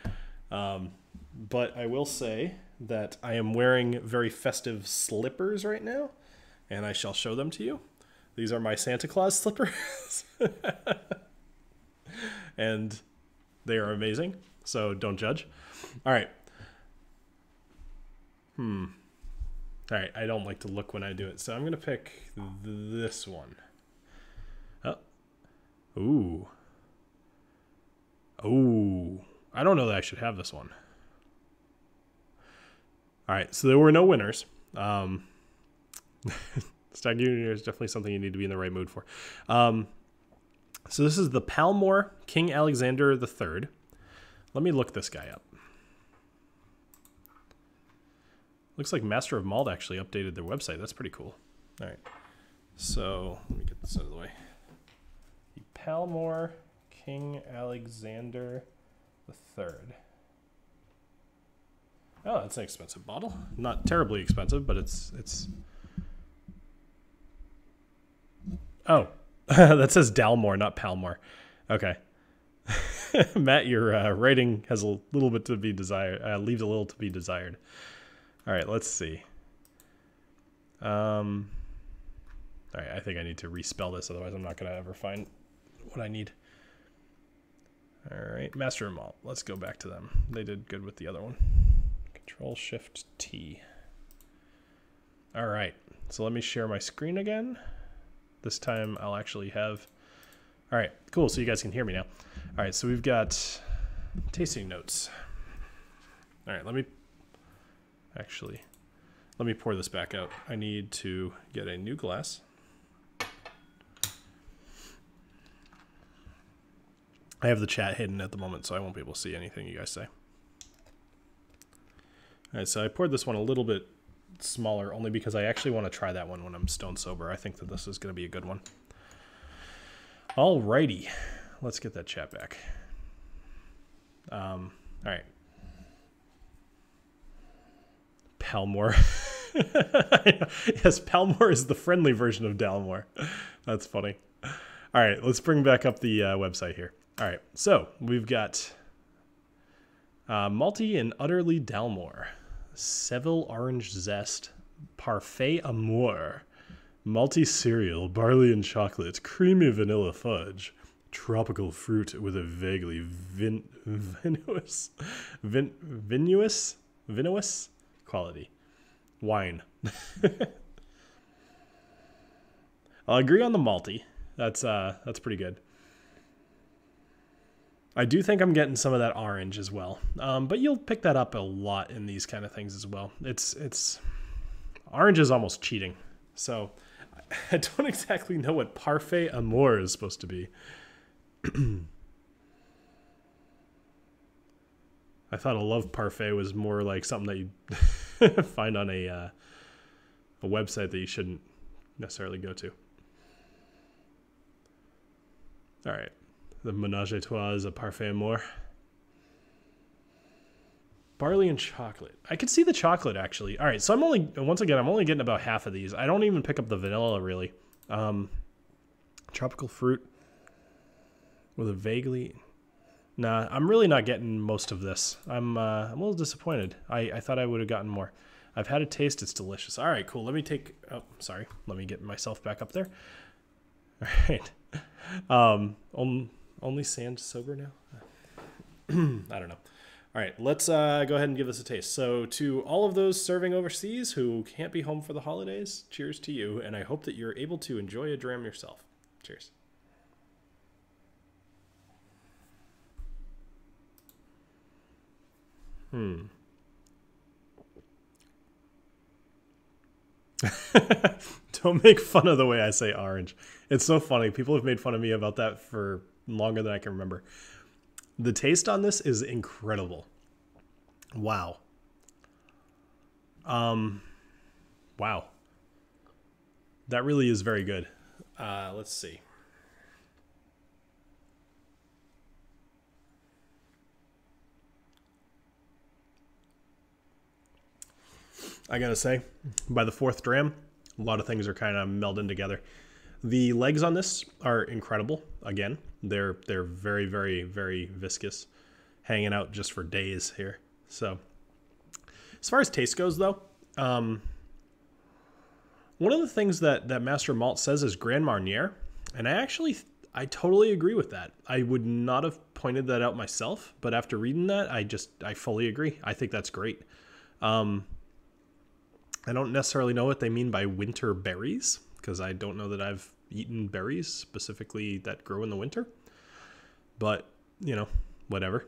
But I will say that I am wearing very festive slippers right now, and I shall show them to you. These are my Santa Claus slippers. And they are amazing, so don't judge. All right. All right, I don't like to look when I do it, so I'm going to pick this one. Oh. Ooh. Ooh. I don't know that I should have this one. All right, so there were no winners. Stagg Jr is definitely something you need to be in the right mood for. So this is the Dalmore King Alexander III. Let me look this guy up. Looks like Master of Malt actually updated their website. That's pretty cool. All right, so let me get this out of the way. The Dalmore King Alexander III. Oh, that's an expensive bottle. Not terribly expensive, but it's. Oh, that says Dalmore, not Palmore. Okay. Matt, your writing has a little bit to be desired. Leaves a little to be desired. All right, let's see. All right, I think I need to respell this, otherwise I'm not going to ever find what I need. All right, Master of Malt. Let's go back to them. They did good with the other one. Control-Shift-T. All right, so let me share my screen again. This time I'll actually have... All right, cool, so you guys can hear me now. All right, so we've got tasting notes. All right, let me pour this back out. I need to get a new glass. I have the chat hidden at the moment, so I won't be able to see anything you guys say. All right, so I poured this one a little bit smaller only because I actually want to try that one when I'm stone sober. I think that this is going to be a good one. All righty, let's get that chat back. All right. Dalmore. Yes, Dalmore is the friendly version of Dalmore. That's funny. All right, let's bring back up the website here. All right, so we've got malty and utterly Dalmore, Seville orange zest, parfait amour, malty cereal, barley and chocolate, creamy vanilla fudge, tropical fruit with a vaguely vinous quality. Wine. I'll agree on the malty. That's pretty good. I do think I'm getting some of that orange as well. But you'll pick that up a lot in these kind of things as well. It's orange is almost cheating. So I don't exactly know what parfait amour is supposed to be. I thought a love parfait was more like something that you find on a website that you shouldn't necessarily go to. All right. The Ménage à Trois is a parfait amour. Barley and chocolate. I could see the chocolate, actually. All right, so I'm only getting about half of these. I don't even pick up the vanilla, really. Tropical fruit with a vaguely... Nah, I'm really not getting most of this. I'm a little disappointed. I thought I would have gotten more. I've had a taste. It's delicious. All right, cool. Let me take... Oh, sorry. Let me get myself back up there. All right. Only sand sober now? I don't know. All right, let's go ahead and give this a taste. So to all of those serving overseas who can't be home for the holidays, cheers to you, and I hope that you're able to enjoy a dram yourself. Cheers. Don't make fun of the way I say orange. It's so funny. People have made fun of me about that for longer than I can remember. The taste on this is incredible. Wow. Wow. That really is very good. Let's see. I gotta say, by the fourth dram, a lot of things are kind of melding together. The legs on this are incredible. Again, they're very, very, very viscous, hanging out just for days here. So, as far as taste goes, though, one of the things that Master Malt says is Grand Marnier, and I totally agree with that. I would not have pointed that out myself, but after reading that, I fully agree. I think that's great. I don't necessarily know what they mean by winter berries, because I don't know that I've eaten berries specifically that grow in the winter. But, you know, whatever.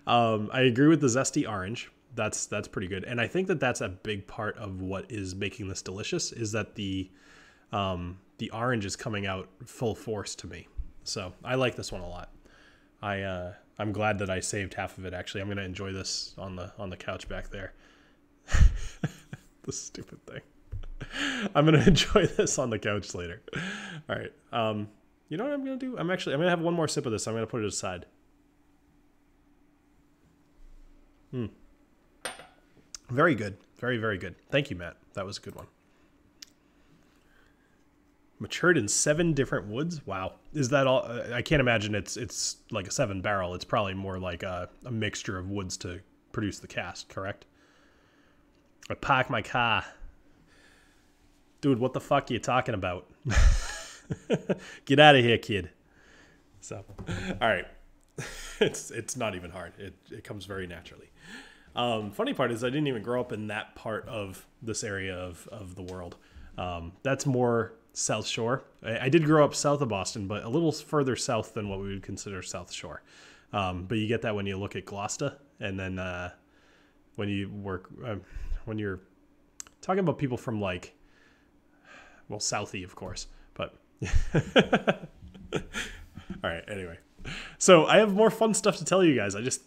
I agree with the zesty orange. that's pretty good. And I think that that's a big part of what is making this delicious, is that the orange is coming out full force to me. So I like this one a lot. I'm glad that I saved half of it. Actually, I'm going to enjoy this on the couch back there. The stupid thing. I'm going to enjoy this on the couch later. All right. You know what I'm going to do? I'm going to have one more sip of this. I'm going to put it aside. Very good. Very, very good. Thank you, Matt. That was a good one. Matured in 7 different woods. Wow. Is that all? I can't imagine it's like a 7 barrel. It's probably more like a mixture of woods to produce the cask, correct? I park my car. Dude, what the fuck are you talking about? Get out of here, kid. So, all right. It's not even hard. It comes very naturally. Funny part is I didn't even grow up in that part of this area of the world. That's more South Shore. I did grow up south of Boston, but a little further south than what we would consider South Shore. But you get that when you look at Gloucester, and then when you're talking about people from like, well, Southie, of course, but all right. Anyway, so I have more fun stuff to tell you guys. I just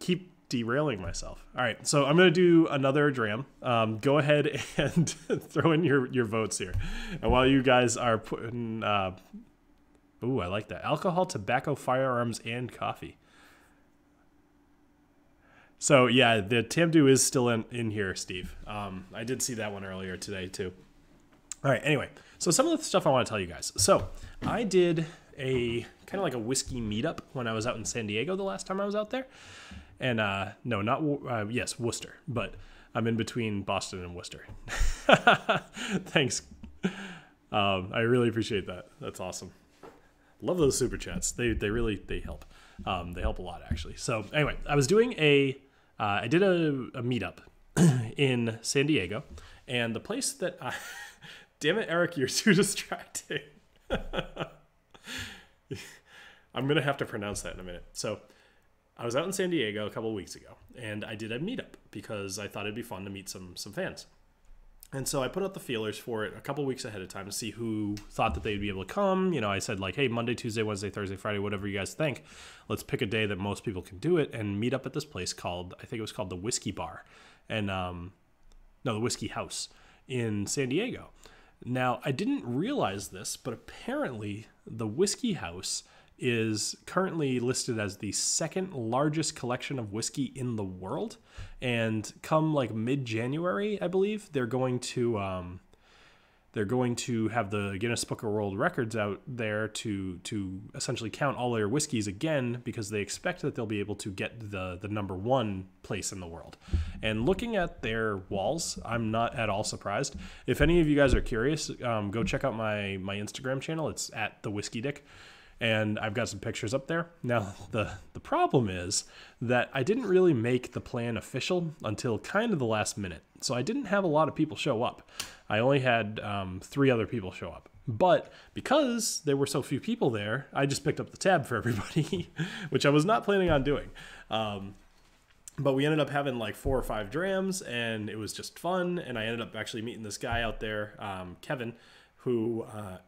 keep derailing myself. All right, so I'm gonna do another dram. Go ahead and throw in your votes here, and while you guys are putting ooh, I like that: alcohol, tobacco, firearms, and coffee. So yeah, the Tamdhu is still in here, Steve. I did see that one earlier today too. All right, anyway, so some of the stuff I want to tell you guys. So I did a kind of like a whiskey meetup when I was out in San Diego the last time I was out there. And no, not yes, Worcester, but I'm in between Boston and Worcester. Thanks. I really appreciate that. That's awesome. Love those super chats. They help. They help a lot, actually. So anyway, I was doing I did a meetup in San Diego, and the place that damn it, Eric, you're too distracting. I'm gonna have to pronounce that in a minute. So I was out in San Diego a couple of weeks ago, and I did a meetup because I thought it'd be fun to meet some fans. And so I put out the feelers for it a couple of weeks ahead of time to see who thought that they'd be able to come. You know, I said like, hey, Monday, Tuesday, Wednesday, Thursday, Friday, whatever you guys think. Let's pick a day that most people can do it and meet up at this place called, I think it was called the Whisky Bar. And no, the Whisky House in San Diego. Now, I didn't realize this, but apparently the Whisky House is currently listed as the 2nd largest collection of whiskey in the world. And come like mid-January, I believe, they're going to have the Guinness Book of World Records out there to essentially count all their whiskeys again, because they expect that they'll be able to get the #1 place in the world. And looking at their walls, I'm not at all surprised. If any of you guys are curious, go check out my Instagram channel. It's at the Whiskey Dick. And I've got some pictures up there. Now, the problem is that I didn't really make the plan official until kind of the last minute. So I didn't have a lot of people show up. I only had 3 other people show up. But because there were so few people there, I just picked up the tab for everybody, which I was not planning on doing. But we ended up having like 4 or 5 drams, and it was just fun. And I ended up actually meeting this guy out there, Kevin, who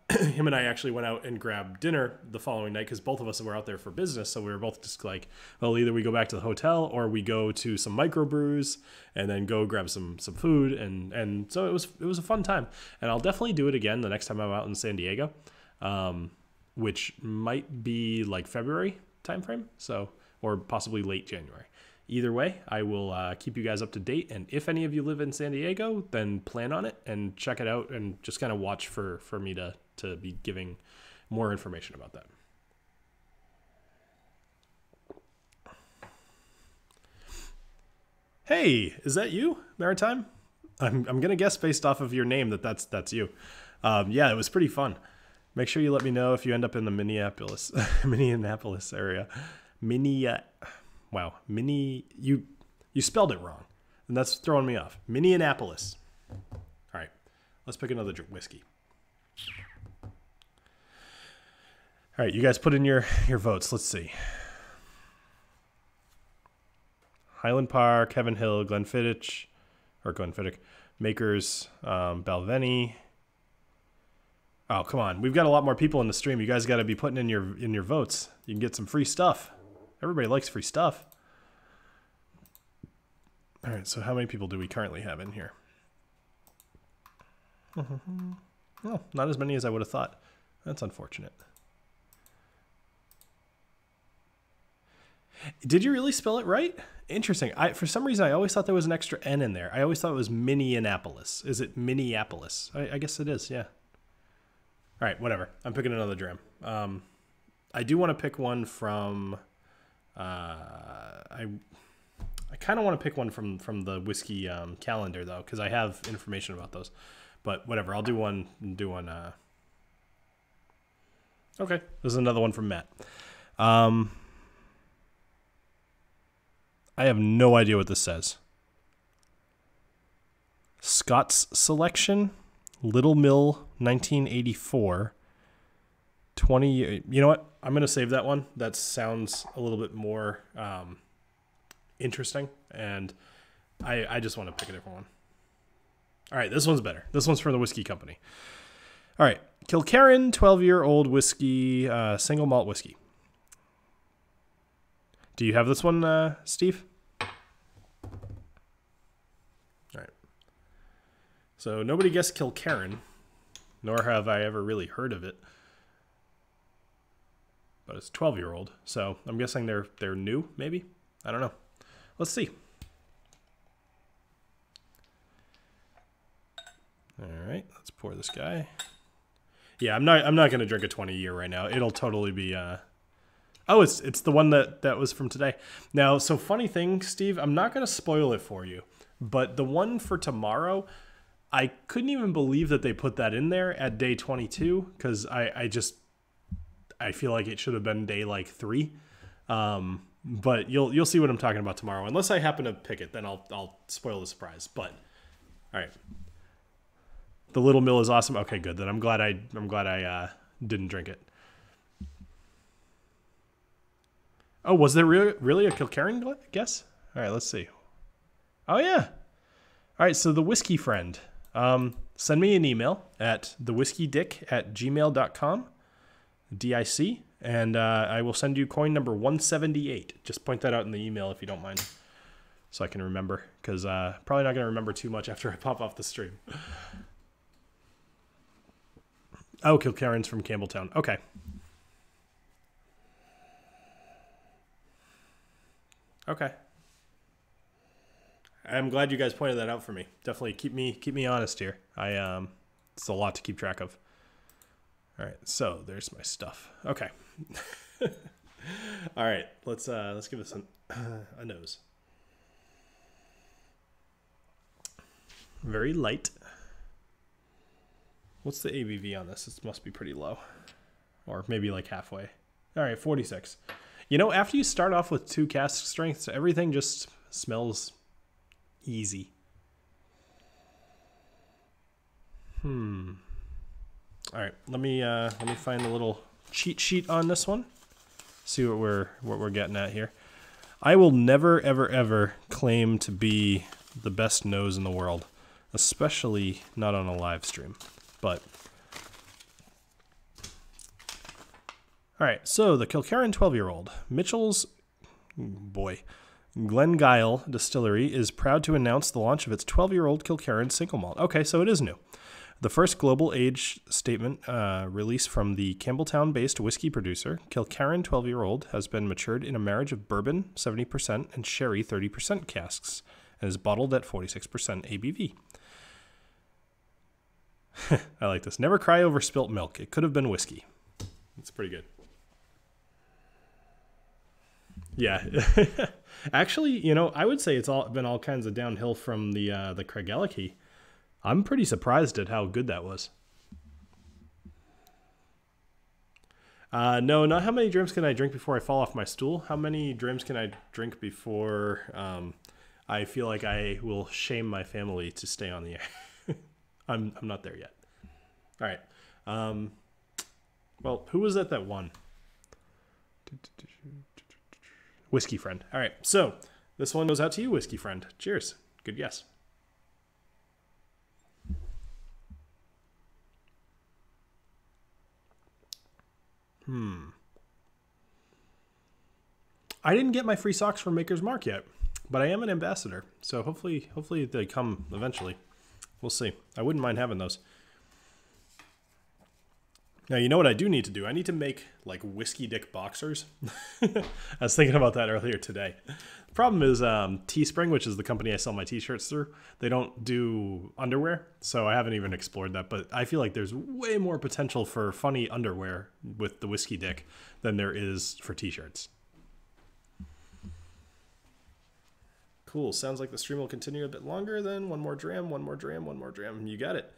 him and I actually went out and grabbed dinner the following night, because both of us were out there for business. So we were both just like, well, either we go back to the hotel or we go to some microbrews and then go grab some food. And so it was a fun time. And I'll definitely do it again the next time I'm out in San Diego, which might be like February timeframe, so, or possibly late January. Either way, I will keep you guys up to date. And if any of you live in San Diego, then plan on it and check it out, and just kind of watch for me to be giving more information about that. Hey, is that you, Maritime? I'm gonna guess based off of your name that's you. Yeah, it was pretty fun. Make sure you let me know if you end up in the Minneapolis area. Wow, you spelled it wrong, and that's throwing me off. Minneapolis. All right, let's pick another whiskey. All right, you guys put in your votes. Let's see. Highland Park, Heaven Hill, Glenfiddich, Makers, Balvenie. Oh, come on. We've got a lot more people in the stream. You guys got to be putting in your votes. You can get some free stuff. Everybody likes free stuff. All right, so how many people do we currently have in here? Oh, not as many as I would have thought. That's unfortunate. Did you really spell it right? Interesting. For some reason, I always thought there was an extra N in there. I always thought it was Minneapolis. Is it Minneapolis? I guess it is, yeah. All right, whatever. I'm picking another dram. I do want to pick one from... I kind of want to pick one from the whiskey calendar, though, because I have information about those. But whatever, I'll do one. Okay, this is another one from Matt. I have no idea what this says. Scott's Selection, Little Mill, 1984. 20. You know what? I'm going to save that one. That sounds a little bit more interesting, and I just want to pick a different one. All right, this one's better. This one's from the Whiskey Company. All right, Kilkerran 12-year-old whiskey, single malt whiskey. Do you have this one, Steve? All right. So nobody guessed Kilkerran, nor have I ever really heard of it. But it's 12-year-old, so I'm guessing they're new, maybe? I don't know. Let's see. All right, let's pour this guy. Yeah, I'm not going to drink a 20-year right now. It'll totally be Oh, it's the one that was from today. Now, so funny thing, Steve, I'm not going to spoil it for you, but the one for tomorrow, I couldn't even believe that they put that in there at day 22, because I feel like it should have been day like 3. But you'll see what I'm talking about tomorrow. Unless I happen to pick it, then I'll spoil the surprise. But all right, the Little Mill is awesome. Okay, good. Then I'm glad I didn't drink it. Oh, was there really a Kilkerran guess? All right, let's see. Oh yeah. All right, so the Whiskey Friend. Send me an email at thewhiskeydick@gmail.com. DIC, and I will send you coin number 178. Just point that out in the email if you don't mind, so I can remember, because probably not going to remember too much after I pop off the stream. Oh, Kilkerran's from Campbelltown. Okay. Okay. I'm glad you guys pointed that out for me. Definitely keep me honest here. It's a lot to keep track of. All right, so there's my stuff. Okay. All right, let's give this a nose. Very light. What's the ABV on this? It must be pretty low, or maybe like halfway. All right, 46. You know, after you start off with 2 cask strengths, everything just smells easy. All right, let me find a little cheat sheet on this one. See what we're getting at here. I will never ever claim to be the best nose in the world, especially not on a live stream. But all right, so the Kilkerran 12-year-old Mitchell's Glengyle Distillery is proud to announce the launch of its 12-year-old Kilkerran single malt. Okay, so it is new. The first global age statement release from the Campbelltown-based whiskey producer, Kilkerran 12-year-old has been matured in a marriage of bourbon 70% and sherry 30% casks and is bottled at 46% ABV. I like this. Never cry over spilt milk. It could have been whiskey. It's pretty good. Yeah. Actually, you know, I would say it's been all kinds of downhill from the Craigellachie. I'm pretty surprised at how good that was. No, not how many drams can I drink before I fall off my stool. How many drams can I drink before I feel like I will shame my family to stay on the air? I'm not there yet. All right. Well, who was that won? Whiskey Friend. All right. So This one goes out to you, whiskey friend. Cheers. Good guess. I didn't get my free socks from Maker's Mark yet, but I am an ambassador, so hopefully they come eventually. We'll see. I wouldn't mind having those. Now, you know what I do need to do? I need to make, like, whiskey dick boxers. I was thinking about that earlier today. The problem is Teespring, which is the company I sell my t-shirts through, they don't do underwear, so I haven't even explored that. But I feel like there's way more potential for funny underwear with the whiskey dick than there is for t-shirts. Cool. Sounds like the stream will continue a bit longer then. One more dram, one more dram, one more dram. You got it.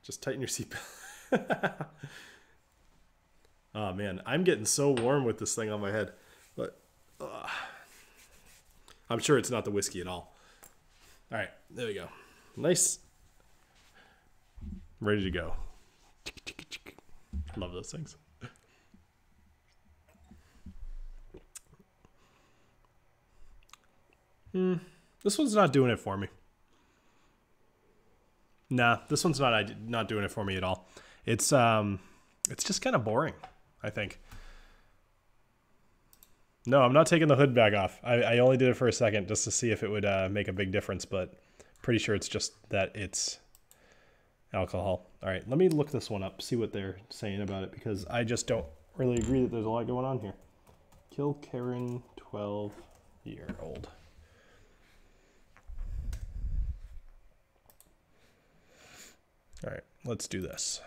Just tighten your seatbelt. Oh, man. I'm getting so warm with this thing on my head. But I'm sure it's not the whiskey at all. All right. There we go. Nice. Ready to go. Love those things. This one's not doing it for me. Nah, this one's not doing it for me at all. It's just kind of boring, I think. No, I'm not taking the hood back off. I only did it for a second just to see if it would make a big difference, but pretty sure it's just that it's alcohol. All right, let me look this one up, see what they're saying about it, because I just don't really agree that there's a lot going on here. Kilkerran 12-year-old. All right, let's do this.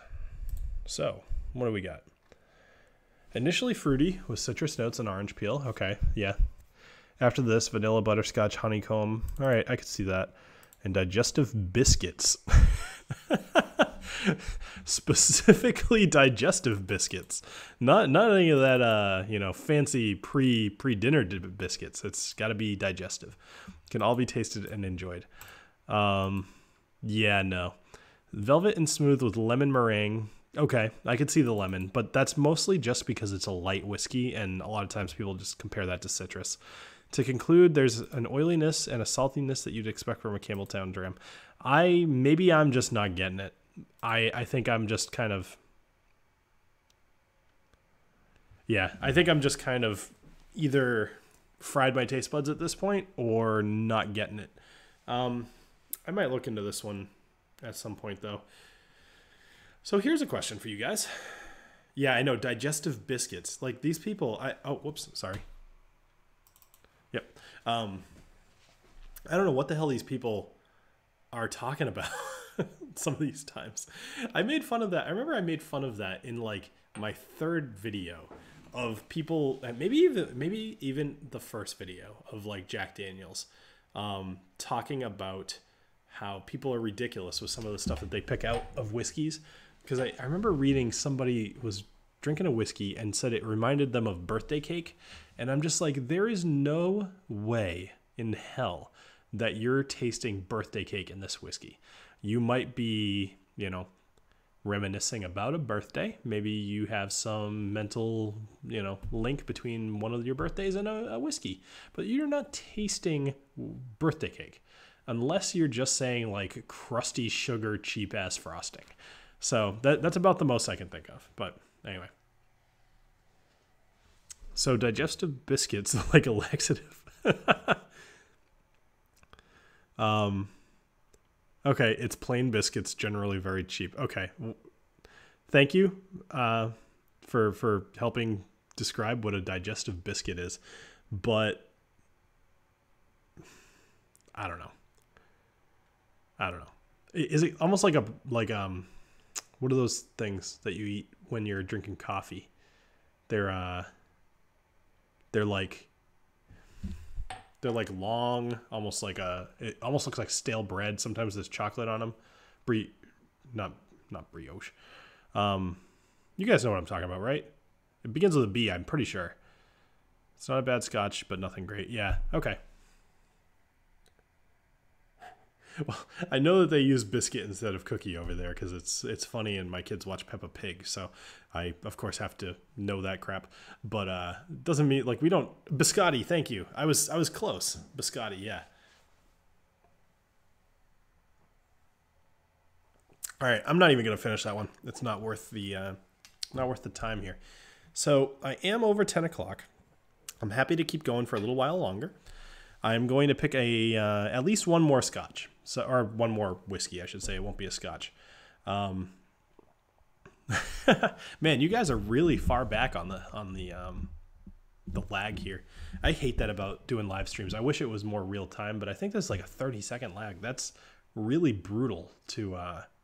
So, what do we got? Initially fruity with citrus notes and orange peel. Okay, yeah. After this, vanilla, butterscotch, honeycomb. All right, I could see that. And digestive biscuits. Specifically digestive biscuits. Not any of that, fancy pre-dinner biscuits. It's got to be digestive. Can all be tasted and enjoyed. Yeah, no. Velvet and smooth with lemon meringue. Okay, I could see the lemon, but that's mostly just because it's a light whiskey, and a lot of times people just compare that to citrus. To conclude, there's an oiliness and a saltiness that you'd expect from a Campbelltown dram. Maybe I'm just not getting it. I think I'm just kind of... Yeah, I think I'm just kind of either fried my taste buds at this point or not getting it. I might look into this one at some point, though. So here's a question for you guys. Yeah, I know, digestive biscuits. Like, these people... Oh, whoops, sorry. Yep. I don't know what the hell these people are talking about some of these times. I made fun of that. I remember I made fun of that in, like, my third video of people... Maybe even the first video of, like, Jack Daniels talking about how people are ridiculous with some of the stuff that they pick out of whiskeys. Because I remember reading somebody was drinking a whiskey and said it reminded them of birthday cake. And I'm just like, there is no way in hell that you're tasting birthday cake in this whiskey. You might be, reminiscing about a birthday. Maybe you have some mental, link between one of your birthdays and a whiskey. But you're not tasting birthday cake. Unless you're just saying, like, crusty sugar, cheap-ass frosting. So that's about the most I can think of. But anyway. So digestive biscuits, like a laxative. Okay, it's plain biscuits, generally very cheap. Okay. Thank you for helping describe what a digestive biscuit is. But I don't know. Is it almost like what are those things that you eat when you're drinking coffee? They're like long, almost like it almost looks like stale bread. Sometimes there's chocolate on them. Not brioche. You guys know what I'm talking about, right? It begins with a B, I'm pretty sure. It's not a bad scotch, but nothing great. Yeah, okay. Well, I know that they use biscuit instead of cookie over there because it's funny and my kids watch Peppa Pig, so I of course have to know that crap. But doesn't mean like we don't biscotti. Thank you. I was close. Biscotti, yeah. All right, I'm not even gonna finish that one. It's not worth the time here. So I am over 10 o'clock. I'm happy to keep going for a little while longer. I'm going to pick at least one more scotch, or one more whiskey, I should say. It won't be a scotch. Man, you guys are really far back on the lag here. I hate that about doing live streams. I wish it was more real time, but I think there's like a 30-second lag. That's really brutal to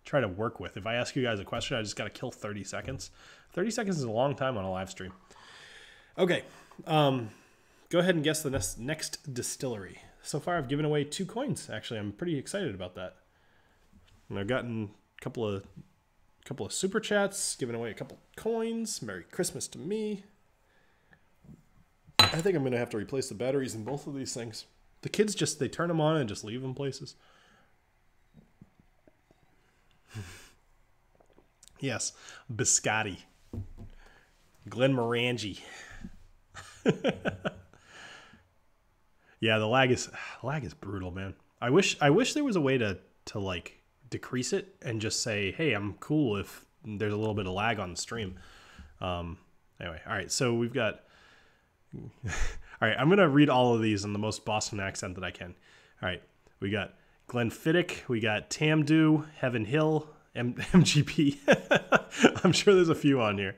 try to work with. If I ask you guys a question, I just got to kill 30 seconds. 30 seconds is a long time on a live stream. Okay. Go ahead and guess the next distillery. So far, I've given away 2 coins. Actually, I'm pretty excited about that. And I've gotten a couple of super chats, given away a couple coins. Merry Christmas to me. I think I'm going to have to replace the batteries in both of these things. The kids they turn them on and just leave them places. Yes, biscotti. Glenmorangie. Yeah, the lag is brutal, man. I wish there was a way to like decrease it and just say, hey, I'm cool if there's a little bit of lag on the stream. Anyway, all right, so we've got all right, I'm gonna read all of these in the most Boston accent that I can. All right, we got Glenfiddich, we got Tamdhu, Heaven Hill, MGP. I'm sure there's a few on here.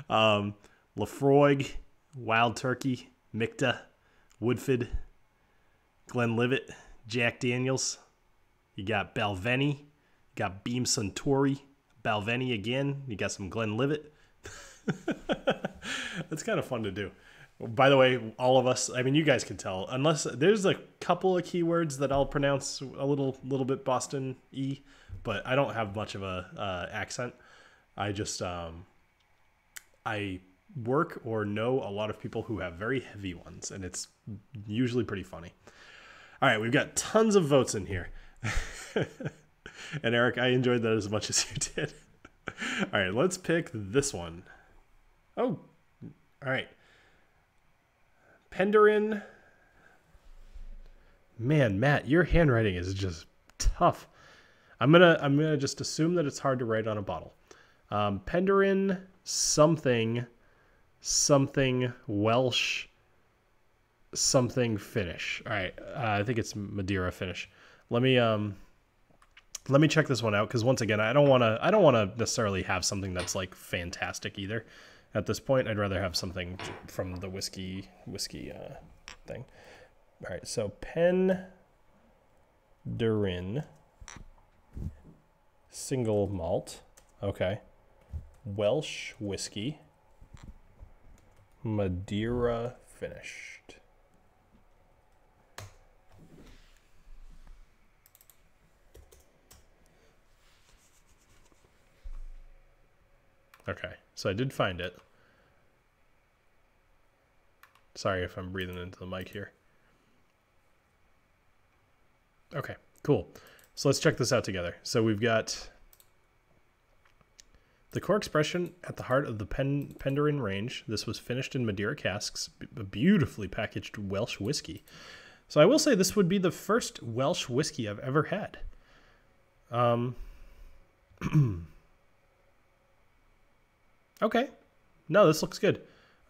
Lafroig, Wild Turkey, Micta, Woodford, Glenlivet, Jack Daniels. You got Balvenie. You got Beam Suntory, Balvenie again. You got some Glenlivet. That's kind of fun to do. By the way, all of us, I mean, you guys can tell, unless there's a couple of keywords that I'll pronounce a little bit Boston-y, but I don't have much of a accent. I just, I work or know a lot of people who have very heavy ones, and it's usually pretty funny. All right, we've got tons of votes in here. And Eric, I enjoyed that as much as you did. All right, let's pick this one. Oh, all right. Penderyn. Man, Matt, your handwriting is just tough. I'm gonna just assume that it's hard to write on a bottle. Penderyn something Welsh something Finnish. All right, I think it's Madeira Finnish. Let me check this one out because once again, I don't want to necessarily have something that's like fantastic either. At this point, I'd rather have something from the whiskey thing. All right, so Penderyn single malt. Okay. Welsh whiskey. Madeira finished. Okay, so I did find it. Sorry if I'm breathing into the mic here. Okay, cool. So let's check this out together. So we've got the core expression at the heart of the Penderyn range. This was finished in Madeira casks, a beautifully packaged Welsh whiskey. So I will say this would be the first Welsh whiskey I've ever had. Okay. No, this looks good.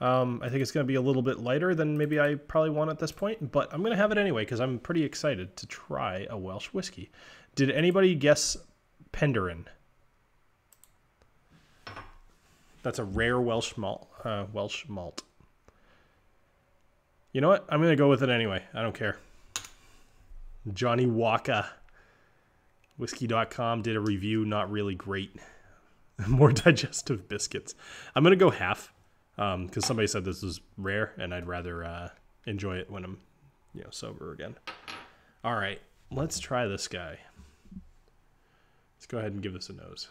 I think it's going to be a little bit lighter than maybe I probably want at this point, but I'm going to have it anyway because I'm pretty excited to try a Welsh whiskey. Did anybody guess Penderyn? That's a rare Welsh malt. You know what? I'm going to go with it anyway. I don't care. Johnny Walker. Whiskey.com did a review. Not really great. More digestive biscuits. I'm going to go half. Because somebody said this was rare, and I'd rather enjoy it when I'm, sober again. All right, let's try this guy. Let's go ahead and give this a nose.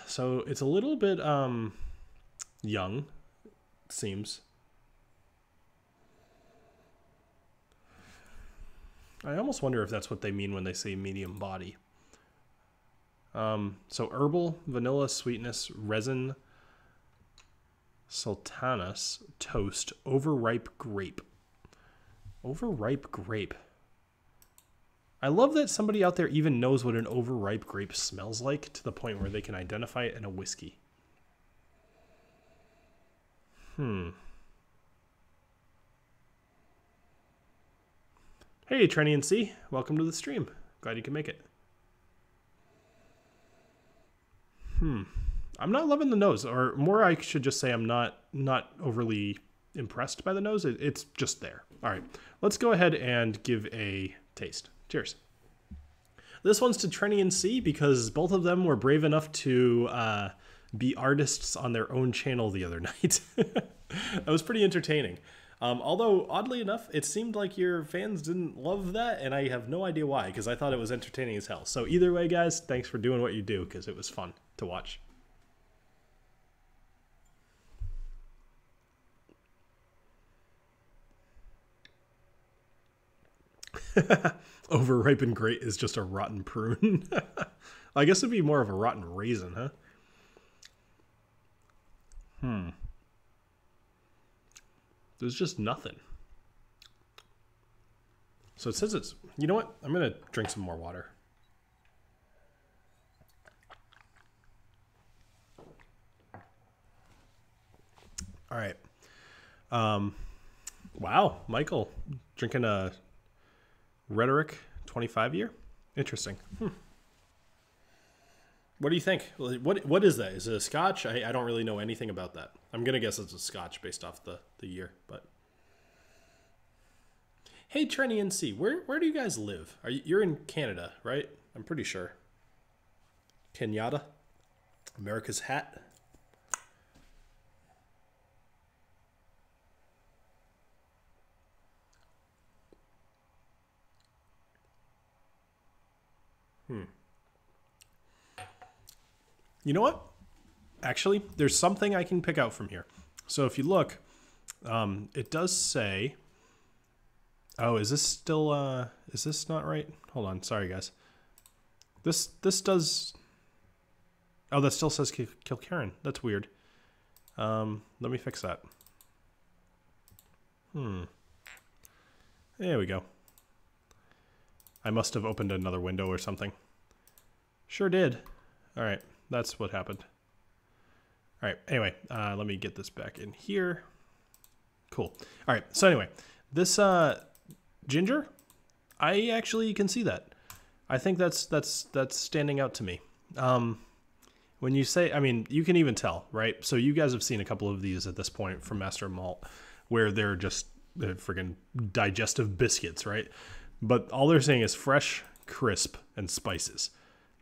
So it's a little bit young, it seems. I almost wonder if that's what they mean when they say medium body. So herbal, vanilla, sweetness, resin, sultanas, toast, overripe grape. Overripe grape. I love that somebody out there even knows what an overripe grape smells like to the point where they can identify it in a whiskey. Hey, Trenny and C, welcome to the stream. Glad you can make it. I'm not loving the nose, or more I should just say I'm not overly impressed by the nose. It's just there. All right, let's go ahead and give a taste. Cheers. This one's to Trenny and C because both of them were brave enough to be artists on their own channel the other night. That was pretty entertaining. Although, oddly enough, it seemed like your fans didn't love that, and I have no idea why, because I thought it was entertaining as hell. So either way, guys, thanks for doing what you do, because it was fun to watch. Overripened grape is just a rotten prune. I guess it'd be more of a rotten raisin, huh? There's just nothing. So it says it's... You know what? I'm going to drink some more water. All right. Wow, Michael, drinking a Rhetoric 25 year? Interesting. What do you think? What is that? Is it a Scotch? I don't really know anything about that. I'm going to guess it's a Scotch based off the year, but... Hey, Trenny and C, where do you guys live? You're in Canada, right? I'm pretty sure. Kenyatta? America's hat? You know what? Actually, there's something I can pick out from here. So if you look, it does say... Oh, is this still... is this not right? Hold on. Sorry, guys. This does... Oh, that still says Kilkerran. That's weird. Let me fix that. There we go. I must have opened another window or something. Sure did. All right. That's what happened. All right. Anyway, let me get this back in here. Cool. All right. So anyway, this ginger, I actually can see that. I think that's standing out to me. When you say, I mean, you can even tell, right? So you guys have seen a couple of these at this point from Master of Malt, where they're friggin' digestive biscuits, right? But all they're saying is fresh, crisp, and spices.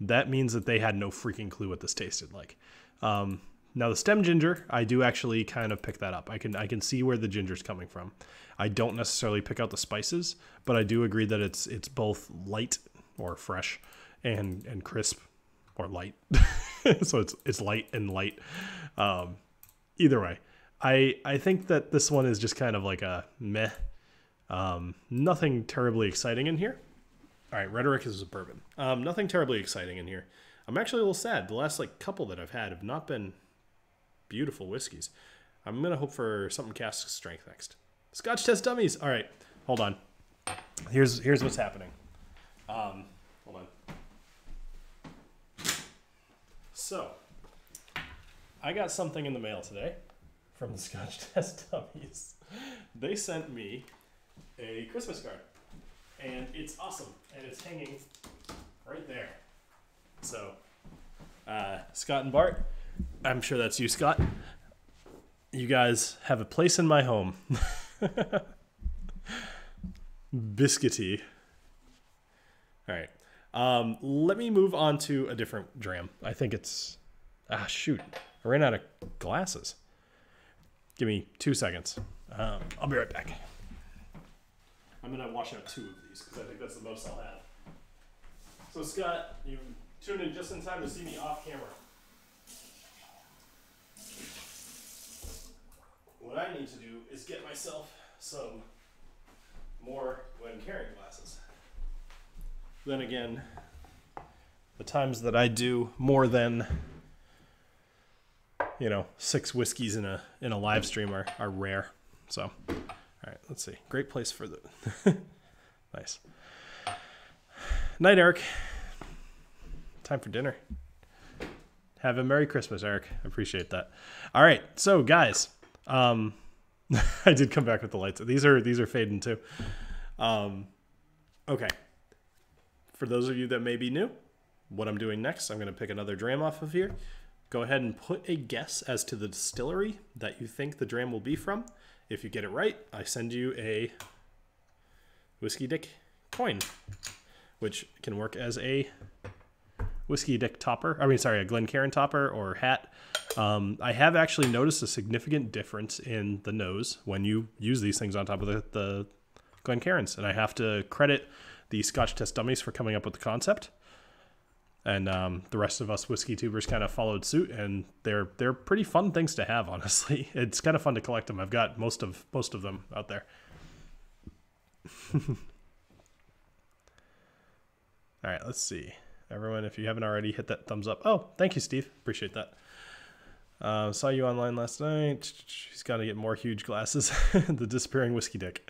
That means that they had no freaking clue what this tasted like. Now the stem ginger, I do actually kind of pick that up. I can see where the ginger's coming from. I don't necessarily pick out the spices, but I do agree that it's both light or fresh and crisp or light. So it's light and light. Either way, I think that this one is just kind of like a meh. Nothing terribly exciting in here. All right, Rhetoric is a bourbon. Nothing terribly exciting in here. I'm actually a little sad. The last couple that I've had have not been beautiful whiskeys. I'm gonna hope for something cask strength next. Scotch test dummies. All right, hold on. Here's what's happening. Hold on. So, I got something in the mail today from the Scotch test dummies. They sent me a Christmas card. And it's awesome, and it's hanging right there. So, Scott and Bart, I'm sure that's you, Scott. You guys have a place in my home. Biscuity. All right. Let me move on to a different dram. I think it's... shoot. I ran out of glasses. Give me 2 seconds. I'll be right back. I'm going to wash out 2 of these because I think that's the most I'll have. So, Scott, you tuned in just in time to see me off camera. What I need to do is get myself some more Glencairn glasses. Then again, the times that I do more than, 6 whiskeys in a live stream are rare. So, all right, let's see. Great place for the nice. Night, Eric. Time for dinner. Have a Merry Christmas, Eric. I appreciate that. All right, so guys, I did come back with the lights. These are fading too. Okay. For those of you that may be new, what I'm doing next, I'm going to pick another dram off of here. Go ahead and put a guess as to the distillery that you think the dram will be from. If you get it right, I send you a Whiskey Dick coin, which can work as a Whiskey Dick topper. I mean, sorry, a Kilkerran topper or hat. I have actually noticed a significant difference in the nose when you use these things on top of the Kilkerrans, and I have to credit the Scotch Test Dummies for coming up with the concept. And the rest of us whiskey tubers kind of followed suit, and they're pretty fun things to have, honestly. It's kind of fun to collect them. I've got most of them out there. All right, let's see. Everyone, if you haven't already, hit that thumbs up. Oh, thank you, Steve. Appreciate that. Saw you online last night. She's got to get more huge glasses. The disappearing whiskey dick.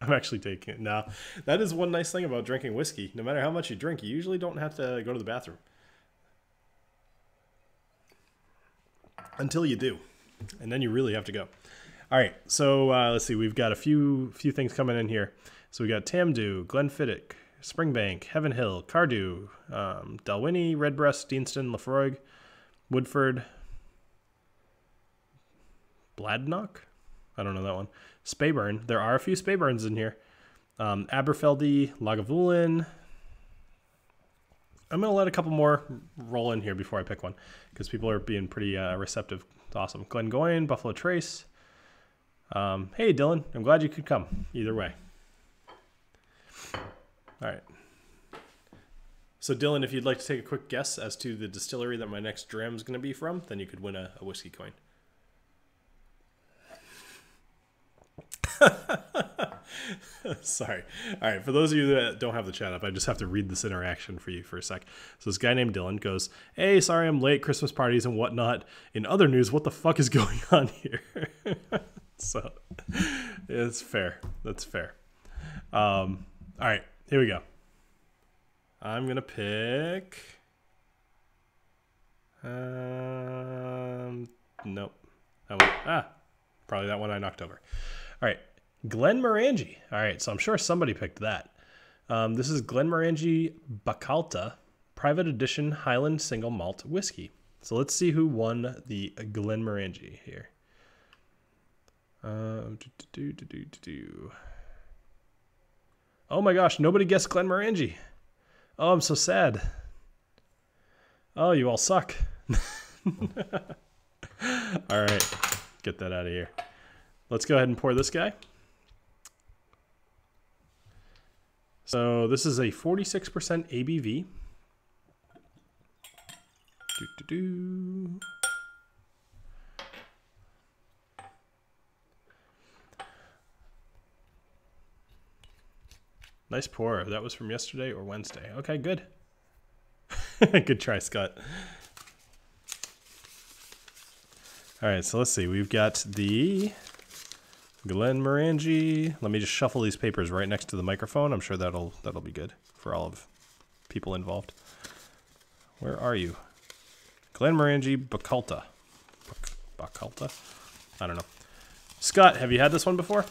I'm actually taking it. Now, that is one nice thing about drinking whiskey. No matter how much you drink, you usually don't have to go to the bathroom. Until you do. And then you really have to go. All right, so let's see. We've got a few things coming in here. So we got Tamdhu, Glenfiddich, Springbank, Heaven Hill, Cardew, Dalwhinnie, Redbreast, Deanston, Lafroig, Woodford, Bladnoch? I don't know that one. Speyburn. There are a few Speyburns in here. Aberfeldy, Lagavulin. I'm going to let a couple more roll in here before I pick one, because people are being pretty receptive. It's awesome. Glengoyne, Buffalo Trace. Hey, Dylan. I'm glad you could come. Either way. All right. So, Dylan, if you'd like to take a quick guess as to the distillery that my next dram is going to be from, then you could win a whiskey coin. Sorry. All right. For those of you that don't have the chat up, I just have to read this interaction for you for a sec. So this guy named Dylan goes, "Hey, sorry I'm late. Christmas parties and whatnot. In other news, what the fuck is going on here?" So it's fair. That's fair. All right. Here we go. I'm gonna pick. Nope. That one. Probably that one I knocked over. All right, Glenmorangie. All right, so I'm sure somebody picked that. This is Glenmorangie Spicata, private edition Highland single malt whiskey. So let's see who won the Glenmorangie here. Oh my gosh, nobody guessed Glenmorangie. Oh, I'm so sad. Oh, you all suck. All right, get that out of here. Let's go ahead and pour this guy. So this is a 46% ABV. Nice pour. That was from yesterday or Wednesday. Okay, good. Good try, Scott. All right, so let's see. We've got the Glenmorangie. Let me just shuffle these papers right next to the microphone. I'm sure that'll be good for all of people involved. Where are you? Glenmorangie Spicata. Spicata? I don't know. Scott, have you had this one before?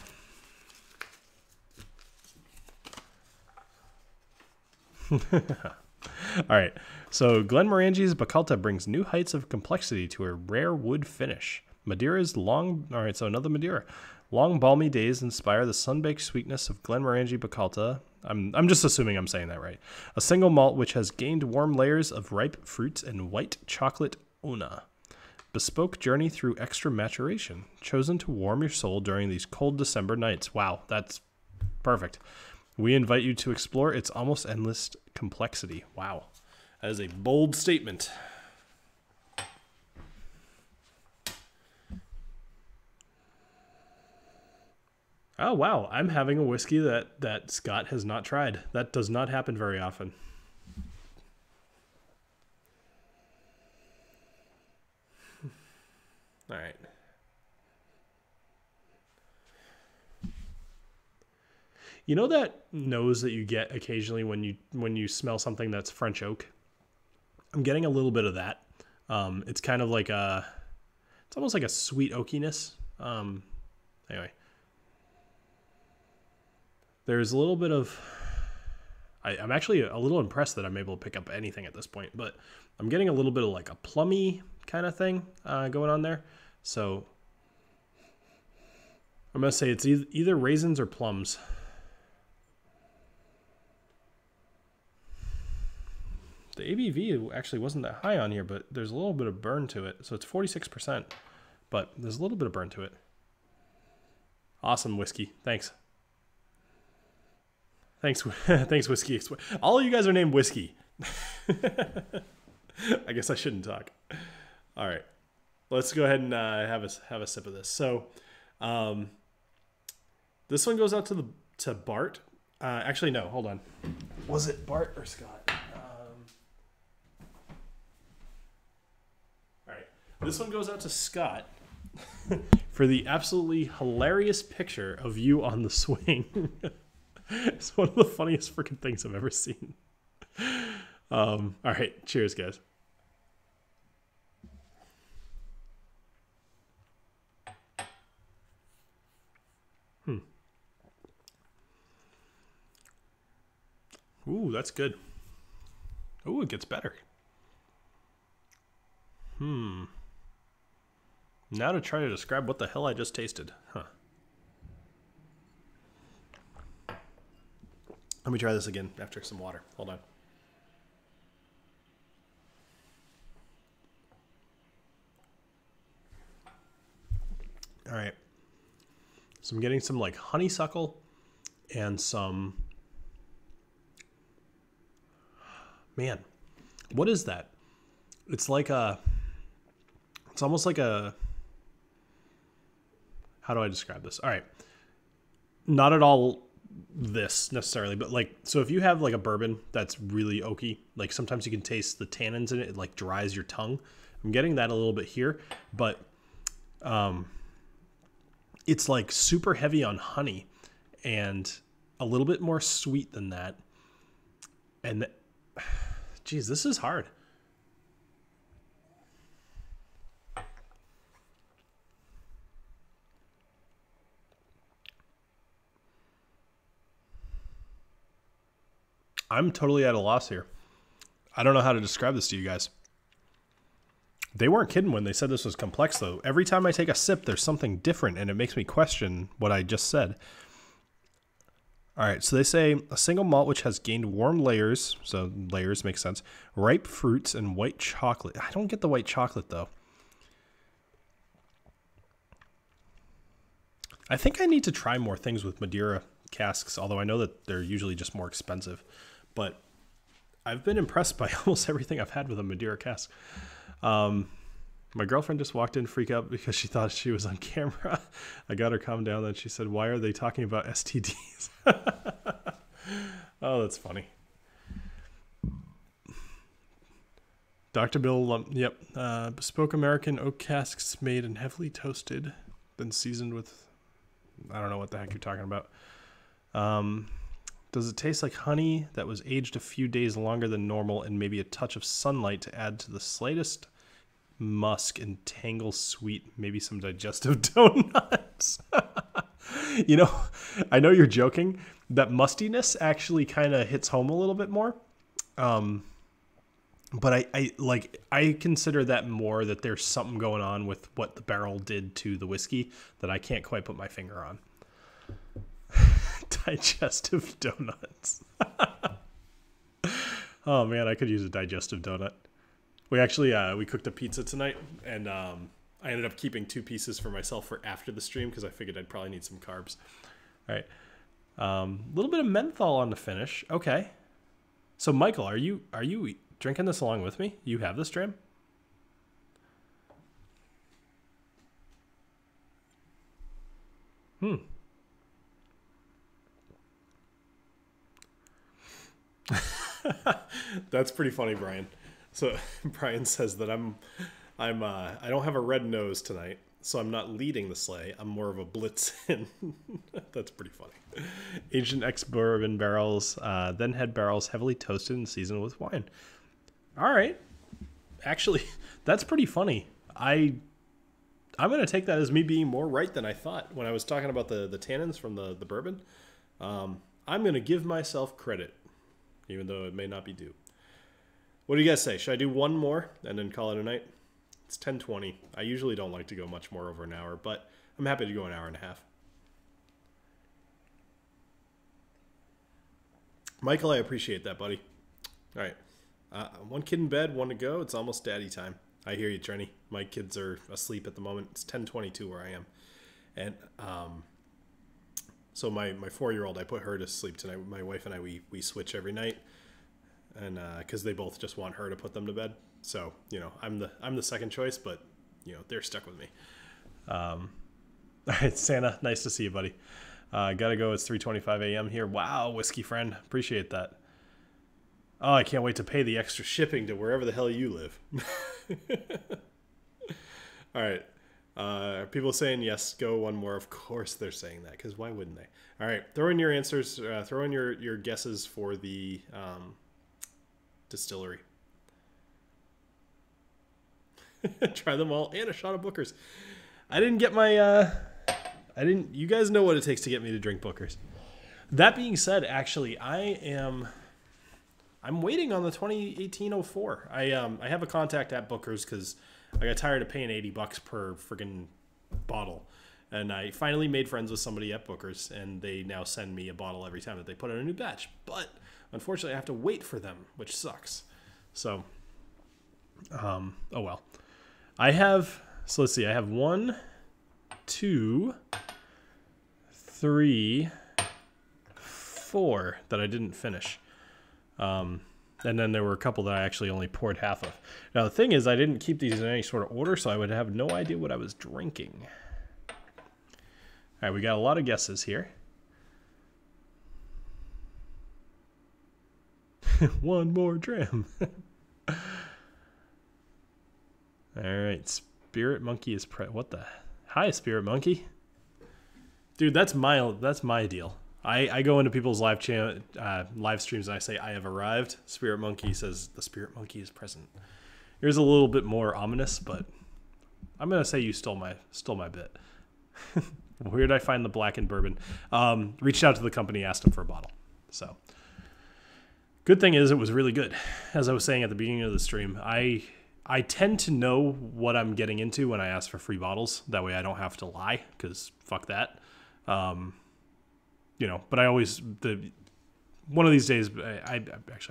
All right. So Glenmorangie Spicata brings new heights of complexity to a rare wood finish. Madeira's long... All right, so another Madeira. Long, balmy days inspire the sun-baked sweetness of Glenmorangie Spicata. I'm just assuming I'm saying that right. A single malt which has gained warm layers of ripe fruits and white chocolate ona. Bespoke journey through extra maturation. Chosen to warm your soul during these cold December nights. Wow, that's perfect. We invite you to explore its almost endless complexity. Wow, that is a bold statement. Oh, wow. I'm having a whiskey that Scott has not tried. That does not happen very often. All right. You know that nose that you get occasionally when you smell something that's French oak? I'm getting a little bit of that. It's kind of like it's almost like a sweet oakiness. Anyway, there's a little bit of, I'm actually a little impressed that I'm able to pick up anything at this point, but I'm getting a little bit of like a plummy kind of thing going on there. So I'm going to say it's either raisins or plums. The ABV actually wasn't that high on here, but there's a little bit of burn to it. So it's 46%, but there's a little bit of burn to it. Awesome whiskey. Thanks. Thanks, thanks, Whiskey. All of you guys are named Whiskey. I guess I shouldn't talk. All right, let's go ahead and have a sip of this. So, this one goes out to Bart. Actually, no. Hold on. Was it Bart or Scott? All right, this one goes out to Scott for the absolutely hilarious picture of you on the swing. It's one of the funniest freaking things I've ever seen. All right, cheers, guys. Ooh, that's good. Ooh, it gets better. Now to try to describe what the hell I just tasted. Huh. Let me try this again after some water. Hold on. All right. So I'm getting some like honeysuckle and some... Man, what is that? It's like a... It's almost like a... How do I describe this? All right. Not at all this necessarily, but like, so if you have like a bourbon that's really oaky, like sometimes you can taste the tannins in it. It like dries your tongue. I'm getting that a little bit here, but it's like super heavy on honey and a little bit more sweet than that. And geez, this is hard. I'm totally at a loss here. I don't know how to describe this to you guys. They weren't kidding when they said this was complex, though. Every time I take a sip, there's something different, and it makes me question what I just said. All right, so they say a single malt which has gained warm layers, so layers make sense, ripe fruits, and white chocolate. I don't get the white chocolate, though. I think I need to try more things with Madeira casks, although I know that they're usually just more expensive. But I've been impressed by almost everything I've had with a Madeira cask. My girlfriend just walked in, freak out because she thought she was on camera. I got her calm down, and she said, "Why are they talking about STDs?" Oh, that's funny. Dr. Bill, yep. Bespoke American oak casks made and heavily toasted, then seasoned with, I don't know what the heck you're talking about. Does it taste like honey that was aged a few days longer than normal and maybe a touch of sunlight to add to the slightest musk and tangle sweet, maybe some digestive donuts? You know, I know you're joking. That mustiness actually kind of hits home a little bit more. But I consider that more that there's something going on with what the barrel did to the whiskey that I can't quite put my finger on. Digestive donuts. Oh man, I could use a digestive donut. We actually we cooked a pizza tonight, and I ended up keeping 2 pieces for myself for after the stream because I figured I'd probably need some carbs. All right, a little bit of menthol on the finish. Okay, so Michael, are you drinking this along with me? You have this dram? That's pretty funny, Brian. So Brian says that I don't have a red nose tonight, so I'm not leading the sleigh. I'm more of a blitzin. That's pretty funny. Aged ex-bourbon barrels, then head barrels heavily toasted and seasoned with wine. All right. Actually, that's pretty funny. I'm going to take that as me being more right than I thought when I was talking about the tannins from the bourbon. I'm going to give myself credit, even though it may not be due. What do you guys say? Should I do one more and then call it a night? It's 10:20. I usually don't like to go much more over an hour, but I'm happy to go an hour and a half. Michael, I appreciate that, buddy. All right. One kid in bed, one to go. It's almost daddy time. I hear you, Trenny. My kids are asleep at the moment. It's 10:22 where I am. And so my 4-year-old, I put her to sleep tonight. My wife and I, we switch every night. And because they both just want her to put them to bed. So, I'm the second choice, but, they're stuck with me. All right, Santa, nice to see you, buddy. Gotta go. It's 3:25 a.m. here. Wow, whiskey friend. Appreciate that. Oh, I can't wait to pay the extra shipping to wherever the hell you live. All right. Are people saying yes, go one more? Of course they're saying that, because why wouldn't they? All right, throw in your answers. Throw in your guesses for the distillery. Try them all and a shot of Booker's. I didn't get my... You guys know what it takes to get me to drink Booker's. That being said, actually, I'm waiting on the 2018-04. I have a contact at Booker's because I got tired of paying $80 per friggin' bottle. And I finally made friends with somebody at Booker's, and they now send me a bottle every time that they put in a new batch. But unfortunately, I have to wait for them, which sucks. So, oh well. So let's see. I have 1, 2, 3, 4 that I didn't finish. And then there were a couple that I actually only poured half of. Now, the thing is, I didn't keep these in any sort of order, so I would have no idea what I was drinking. All right, we got a lot of guesses here. One more dram. All right, Spirit Monkey is what the? Hi, Spirit Monkey. Dude, that's my deal. I go into people's live streams and I say I have arrived. Spirit Monkey says the Spirit Monkey is present. Here's a little bit more ominous, but I'm gonna say you stole my bit. Where did I find the blackened bourbon? Reached out to the company, asked them for a bottle. So good thing is it was really good. As I was saying at the beginning of the stream, I tend to know what I'm getting into when I ask for free bottles. That way I don't have to lie, because fuck that. But I always, one of these days, I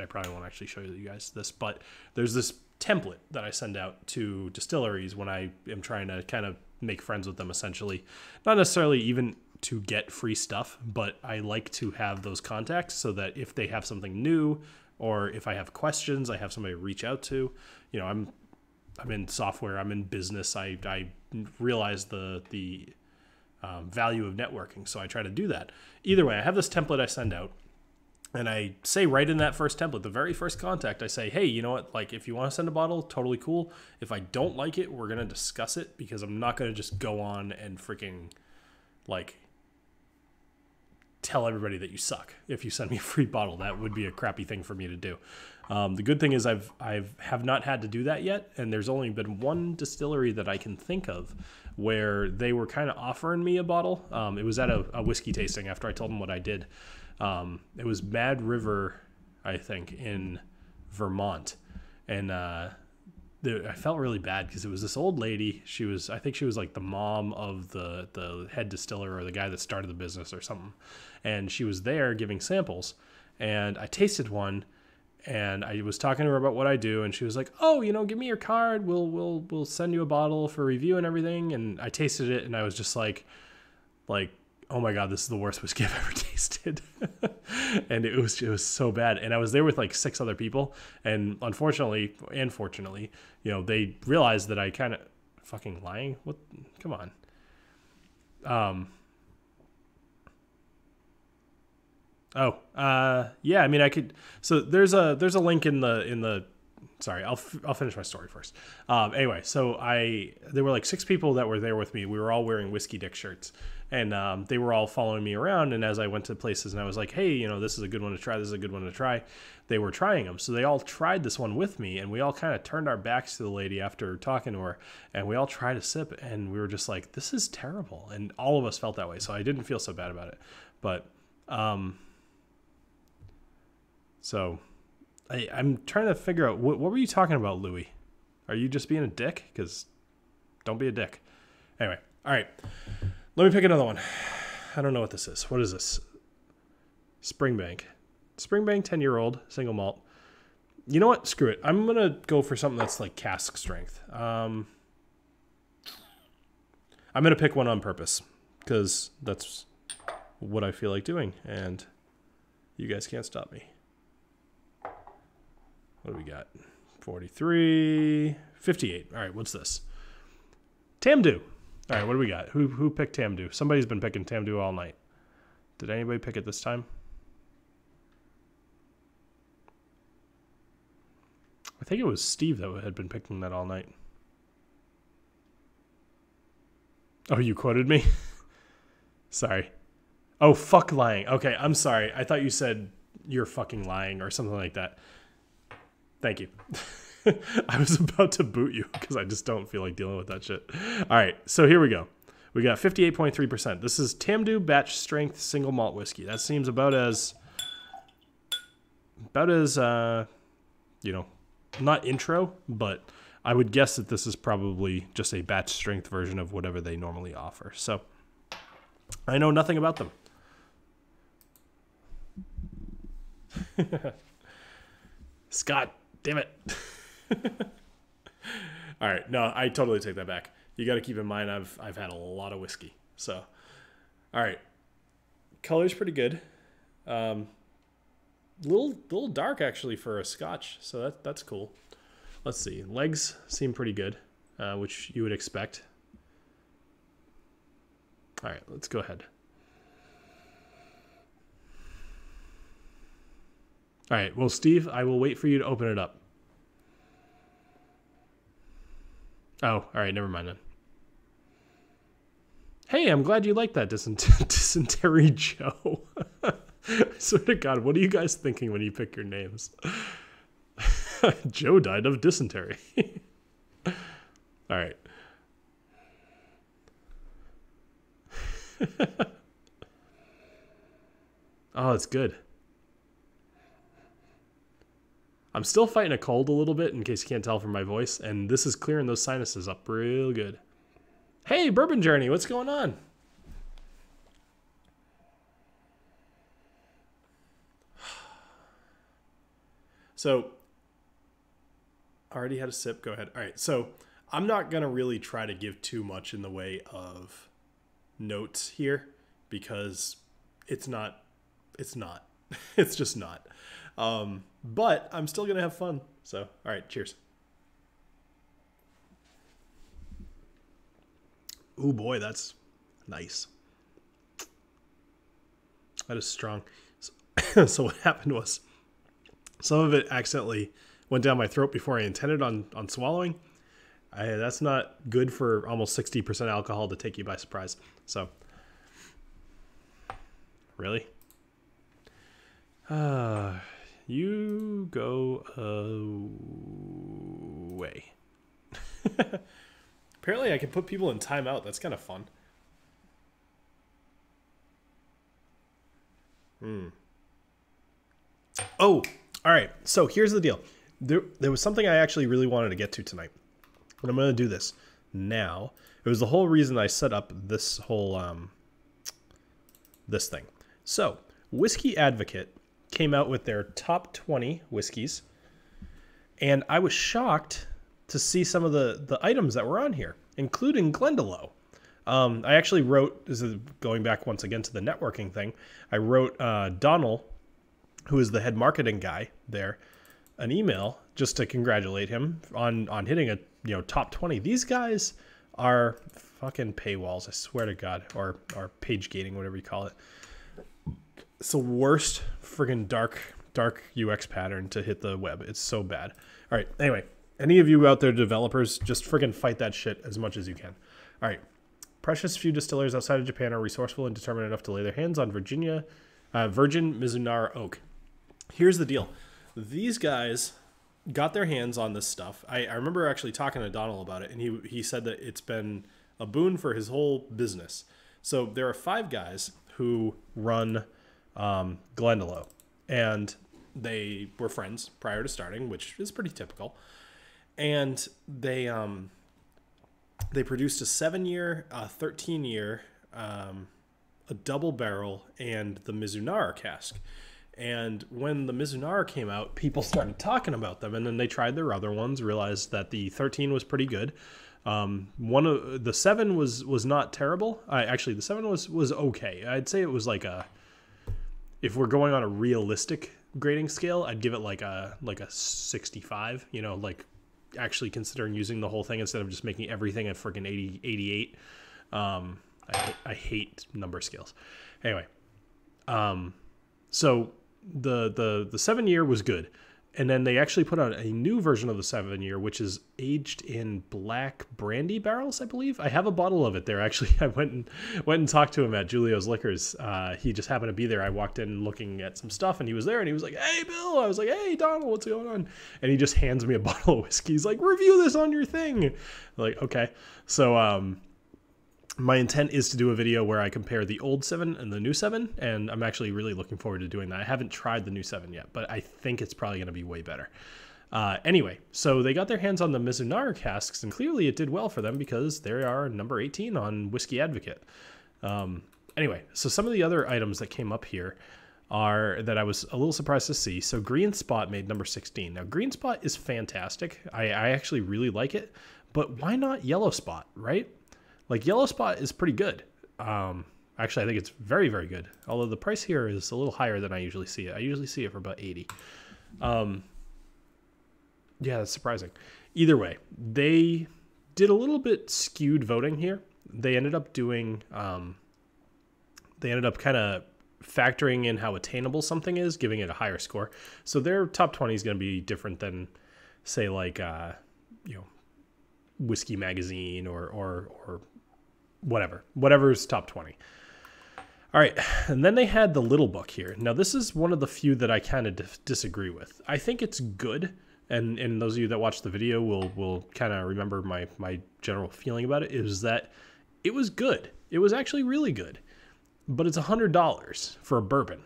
probably won't actually show you guys this, but there's this template that I send out to distilleries when I am trying to kind of make friends with them, essentially. Not necessarily even to get free stuff, but I like to have those contacts so that if they have something new, or if I have questions, I have somebody to reach out to. I'm in software, I'm in business, I realize the value of networking, so I try to do that. Either way, I have this template I send out, and I say right in that first template, the very first contact, I say, hey, you know what, like, if you want to send a bottle, totally cool. If I don't like it, we're going to discuss it, because I'm not going to just go on and freaking, like, tell everybody that you suck. If you send me a free bottle, that would be a crappy thing for me to do. The good thing is I have not had to do that yet, and there's only been one distillery that I can think of where they were kind of offering me a bottle. It was at a whiskey tasting after I told them what I did. It was Mad River, I think, in Vermont, and I felt really bad because it was this old lady. I think she was like the mom of the head distiller, or the guy that started the business or something, and she was there giving samples, and I tasted one. And I was talking to her about what I do, and she was like, "Oh, give me your card. We'll send you a bottle for review and everything." And I tasted it, and I was just like, oh my god, this is the worst whiskey I've ever tasted. And it was so bad. And I was there with like 6 other people, and unfortunately and fortunately, they realized that I kind of fucking lying. What? Come on. Oh, yeah. I mean, I could. So there's a link in the. Sorry, I'll finish my story first. Anyway, so there were like 6 people that were there with me. We were all wearing Whiskey Dick shirts, and they were all following me around. And as I went to places, and I was like, hey, you know, this is a good one to try. This is a good one to try. They were trying them, so they all tried this one with me, and we all kind of turned our backs to the lady after talking to her, and we all tried a sip, and we were just like, this is terrible, and all of us felt that way. So I didn't feel so bad about it, but. So, I'm trying to figure out, what were you talking about, Louis? Are you just being a dick? Because don't be a dick. Anyway, all right. Let me pick another one. I don't know what this is. What is this? Springbank. Springbank 10-year-old, single malt. You know what? Screw it. I'm going to go for something that's like cask strength. I'm going to pick one on purpose because that's what I feel like doing, and you guys can't stop me. What do we got? 43, 58. All right, what's this? Tamdhu. All right, what do we got? Who picked Tamdhu? Somebody's been picking Tamdhu all night. Did anybody pick it this time? I think it was Steve that had been picking that all night. Oh, you quoted me? Sorry. Oh, fuck lying. Okay, I'm sorry. I thought you said you're fucking lying or something like that. Thank you. I was about to boot you because I just don't feel like dealing with that shit. All right, so here we go. We got 58.3%. This is Tamdhu batch strength single malt whiskey. That seems about as you know, not intro, but I would guess that this is probably just a batch strength version of whatever they normally offer. So I know nothing about them. Scott, damn it. All right, no, I totally take that back. You got to keep in mind I've had a lot of whiskey. So, all right, color's pretty good. Little dark actually for a Scotch, so that's cool. Let's see, legs seem pretty good, which you would expect. All right, let's go ahead. All right, well, Steve, I will wait for you to open it up. Oh, all right, never mind then. Hey, I'm glad you like that, Dysentery Joe. I swear to God, what are you guys thinking when you pick your names? Joe died of dysentery. All right. Oh, it's good. I'm still fighting a cold a little bit, in case you can't tell from my voice, and this is clearing those sinuses up real good. Hey, Bourbon Journey, what's going on? So, I already had a sip. Go ahead. All right, so I'm not going to really try to give too much in the way of notes here, because it's not. It's just not. But I'm still going to have fun. So, all right, cheers. Ooh, boy, that's nice. That is strong. So what happened was some of it accidentally went down my throat before I intended on swallowing. That's not good for almost 60% alcohol to take you by surprise. So, really? You go away. Apparently I can put people in timeout. That's kind of fun. Oh, all right. So here's the deal. There was something I actually really wanted to get to tonight. And I'm going to do this now. It was the whole reason I set up this whole, this thing. So, Whiskey Advocate came out with their top 20 whiskeys. And I was shocked to see some of the items that were on here, including Glendalough. I actually wrote, this is going back once again to the networking thing, I wrote Donald, who is the head marketing guy there, an email just to congratulate him on hitting a top 20. These guys are fucking paywalls, I swear to God, or page gating, whatever you call it. It's the worst friggin' dark UX pattern to hit the web. It's so bad. All right. Anyway, any of you out there developers, just friggin' fight that shit as much as you can. All right. Precious few distillers outside of Japan are resourceful and determined enough to lay their hands on virgin Mizunara oak. Here's the deal. These guys got their hands on this stuff. I remember actually talking to Donald about it, and he said that it's been a boon for his whole business. So there are 5 guys who run Glendalough, and they were friends prior to starting, which is pretty typical. And they produced a 7-year, a 13-year, a double barrel, and the Mizunara cask. And when the Mizunara came out, people started talking about them, and then they tried their other ones, realized that the 13 was pretty good. One of the 7 was not terrible. Actually, the 7 was okay. I'd say it was like if we're going on a realistic grading scale, I'd give it like a 65. You know, like actually considering using the whole thing instead of just making everything a freaking 80, 88. I hate number scales. Anyway, so the 7-year was good, and then they actually put out a new version of the 7-year, which is aged in black brandy barrels, I believe. I have a bottle of it there. Actually, I went and talked to him at Julio's Liquors. He just happened to be there. I walked in looking at some stuff, and he was there, and he was like, "Hey, Bill." I was like, "Hey, Donald, what's going on?" And he just hands me a bottle of whiskey. He's like, "Review this on your thing." I'm like, okay. So my intent is to do a video where I compare the old 7 and the new 7, and I'm actually really looking forward to doing that. I haven't tried the new 7 yet, but I think it's probably going to be way better. Anyway, so they got their hands on the Mizunara casks, and clearly it did well for them because they are number 18 on Whiskey Advocate. Anyway, so some of the other items that came up here are that I was a little surprised to see. So Green Spot made number 16. Now, Green Spot is fantastic. I actually really like it, but why not Yellow Spot, right? Like, Yellow Spot is pretty good. Actually, I think it's very, very good. Although the price here is a little higher than I usually see it. I usually see it for about 80. Yeah, that's surprising. Either way, they did a little bit skewed voting here. They ended up doing, they ended up kind of factoring in how attainable something is, giving it a higher score. So their top 20 is going to be different than, say, like, you know, Whiskey Magazine or whatever's top 20. All right, and then they had the little book here. Now, this is one of the few that I kind of disagree with. I think it's good, and those of you that watch the video will kind of remember my general feeling about it, is that it was good. It was actually really good, but it's $100 for a bourbon.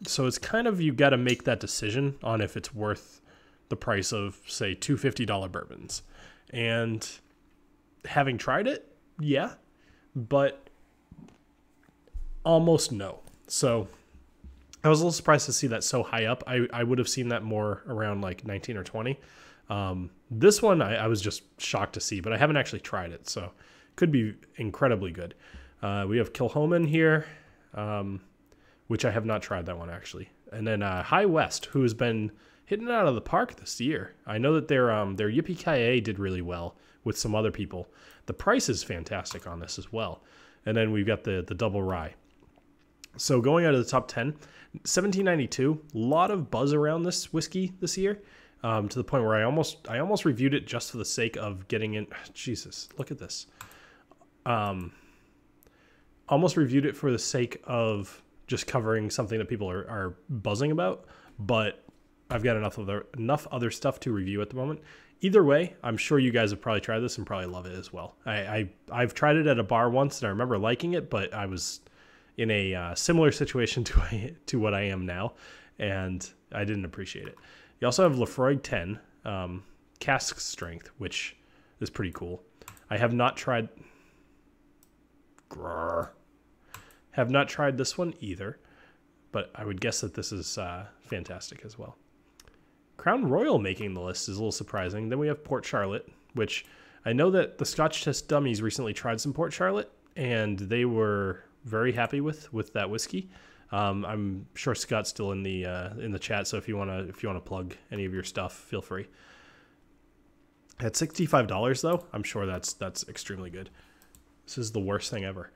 So it's kind of, you got to make that decision on if it's worth the price of, say, two $50 bourbons. And having tried it, yeah, but almost no. So I was a little surprised to see that so high up. I would have seen that more around like 19 or 20. This one I was just shocked to see, but I haven't actually tried it, so it could be incredibly good. We have Kilkerran here, which I have not tried that one actually. And then High West, who has been hitting it out of the park this year. I know that their Yippee-Ki-Yay did really well with some other people. The price is fantastic on this as well. And then we've got the double rye. So going out of the top 10, 1792, a lot of buzz around this whiskey this year, to the point where I almost reviewed it just for the sake of getting in. Jesus, look at this. Almost reviewed it for the sake of just covering something that people are buzzing about, but I've got enough other stuff to review at the moment. Either way, I'm sure you guys have probably tried this and probably love it as well. I've tried it at a bar once, and I remember liking it, but I was in a similar situation to what I am now, and I didn't appreciate it. You also have Lafroig 10, cask strength, which is pretty cool. I have not tried... Have not tried this one either, but I would guess that this is fantastic as well. Crown Royal making the list is a little surprising. Then we have Port Charlotte, which I know that the Scotch Test Dummies recently tried some Port Charlotte, and they were very happy with that whiskey. I'm sure Scott's still in the chat, so if you wanna plug any of your stuff, feel free. At $65 though, I'm sure that's extremely good. This is the worst thing ever.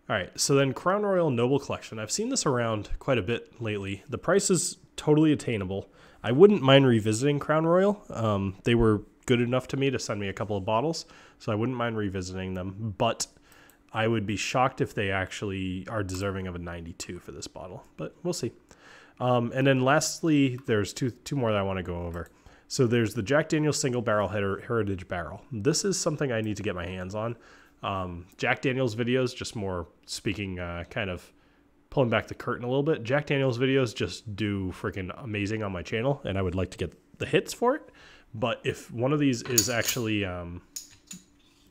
All right, so then Crown Royal Noble Collection. I've seen this around quite a bit lately. The price is totally attainable. I wouldn't mind revisiting Crown Royal. They were good enough to me to send me a couple of bottles, so I wouldn't mind revisiting them. But I would be shocked if they actually are deserving of a 92 for this bottle, but we'll see. And then lastly, there's two more that I want to go over. So there's the Jack Daniel's Single Barrel Heritage Barrel. This is something I need to get my hands on. Jack Daniel's videos, just more speaking, kind of pulling back the curtain a little bit. Jack Daniel's videos just do freaking amazing on my channel, and I would like to get the hits for it. But if one of these is actually, you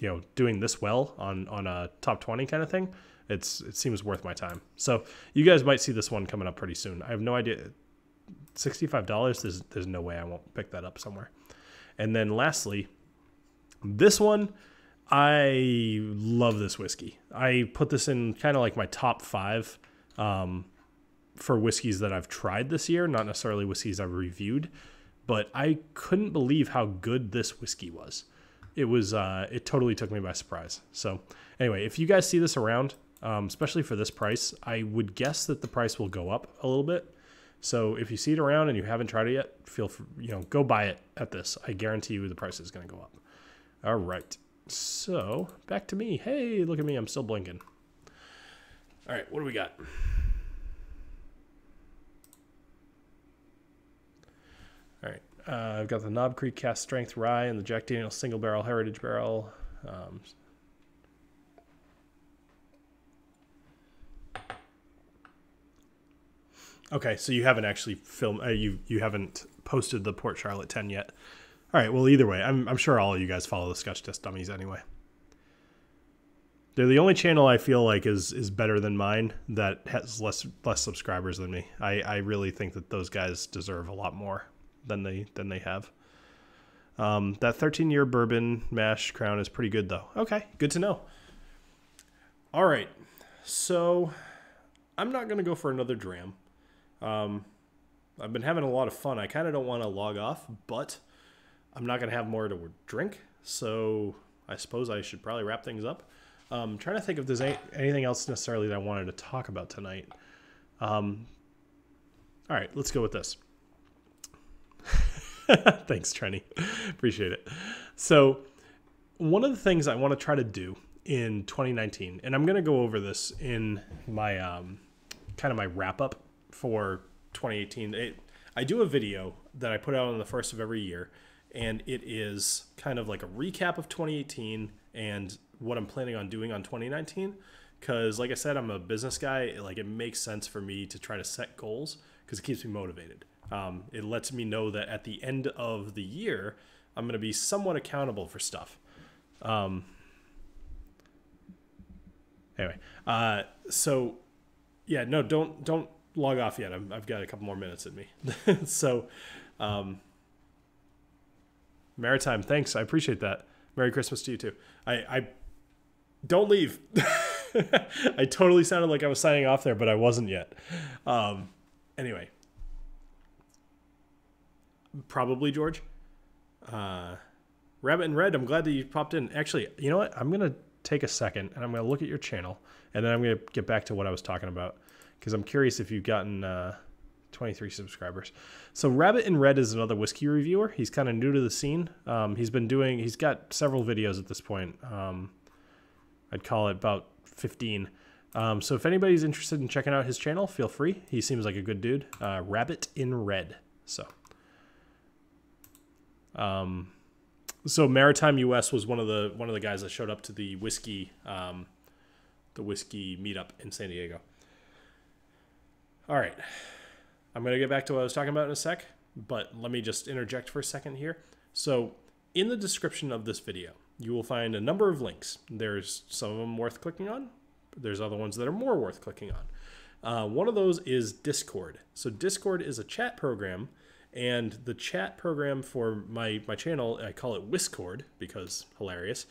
know, doing this well on a top 20 kind of thing, it seems worth my time. So you guys might see this one coming up pretty soon. I have no idea. $65. There's no way I won't pick that up somewhere. And then lastly, this one. I love this whiskey. I put this in kind of like my top 5 for whiskeys that I've tried this year, not necessarily whiskeys I've reviewed, but I couldn't believe how good this whiskey was. It totally took me by surprise. So anyway, if you guys see this around, especially for this price, I would guess that the price will go up a little bit. So if you see it around and you haven't tried it yet, feel free, go buy it at this. I guarantee you the price is going to go up. All right. So, back to me. Hey, look at me. I'm still blinking. All right, what do we got? All right, I've got the Knob Creek Cast Strength Rye and the Jack Daniel's Single Barrel Heritage Barrel. Okay, so you haven't actually filmed, you haven't posted the Port Charlotte 10 yet. All right, well, either way, I'm sure all of you guys follow the Scotch Test Dummies anyway. They're the only channel I feel like is better than mine that has less subscribers than me. I really think that those guys deserve a lot more than they have. That 13-year bourbon mash crown is pretty good, though. Okay, good to know. All right, so I'm not going to go for another dram. I've been having a lot of fun. I kind of don't want to log off, but I'm not going to have more to drink, so I suppose I should probably wrap things up. I'm trying to think if there's anything else necessarily that I wanted to talk about tonight. All right, let's go with this. Thanks, Trenny. Appreciate it. So one of the things I want to try to do in 2019, and I'm going to go over this in my kind of my wrap-up for 2018. I do a video that I put out on the first of every year, and it is kind of like a recap of 2018 and what I'm planning on doing on 2019. Because, like I said, I'm a business guy. Like, it makes sense for me to try to set goals because it keeps me motivated. It lets me know that at the end of the year, I'm going to be somewhat accountable for stuff. Anyway, so yeah, no, don't log off yet. I've got a couple more minutes in me. So, Maritime, thanks. I appreciate that. Merry Christmas to you too. I don't leave. I totally sounded like I was signing off there, but I wasn't yet. Anyway, probably George. Rabbit in Red, I'm glad that you popped in. Actually, you know what? I'm going to take a second and I'm going to look at your channel, and then I'm going to get back to what I was talking about, because I'm curious if you've gotten 23 subscribers. So Rabbit in Red is another whiskey reviewer. He's kind of new to the scene. He's got several videos at this point. I'd call it about 15. So if anybody's interested in checking out his channel, feel free. He seems like a good dude. Rabbit in Red. So Maritime US was one of the guys that showed up to the whiskey meetup in San Diego. All right, I'm gonna get back to what I was talking about in a sec, but let me just interject for a second here. So in the description of this video, you will find a number of links. There's some of them worth clicking on. There's other ones that are more worth clicking on. One of those is Discord. So Discord is a chat program, and the chat program for my channel, I call it Whiskcord because hilarious.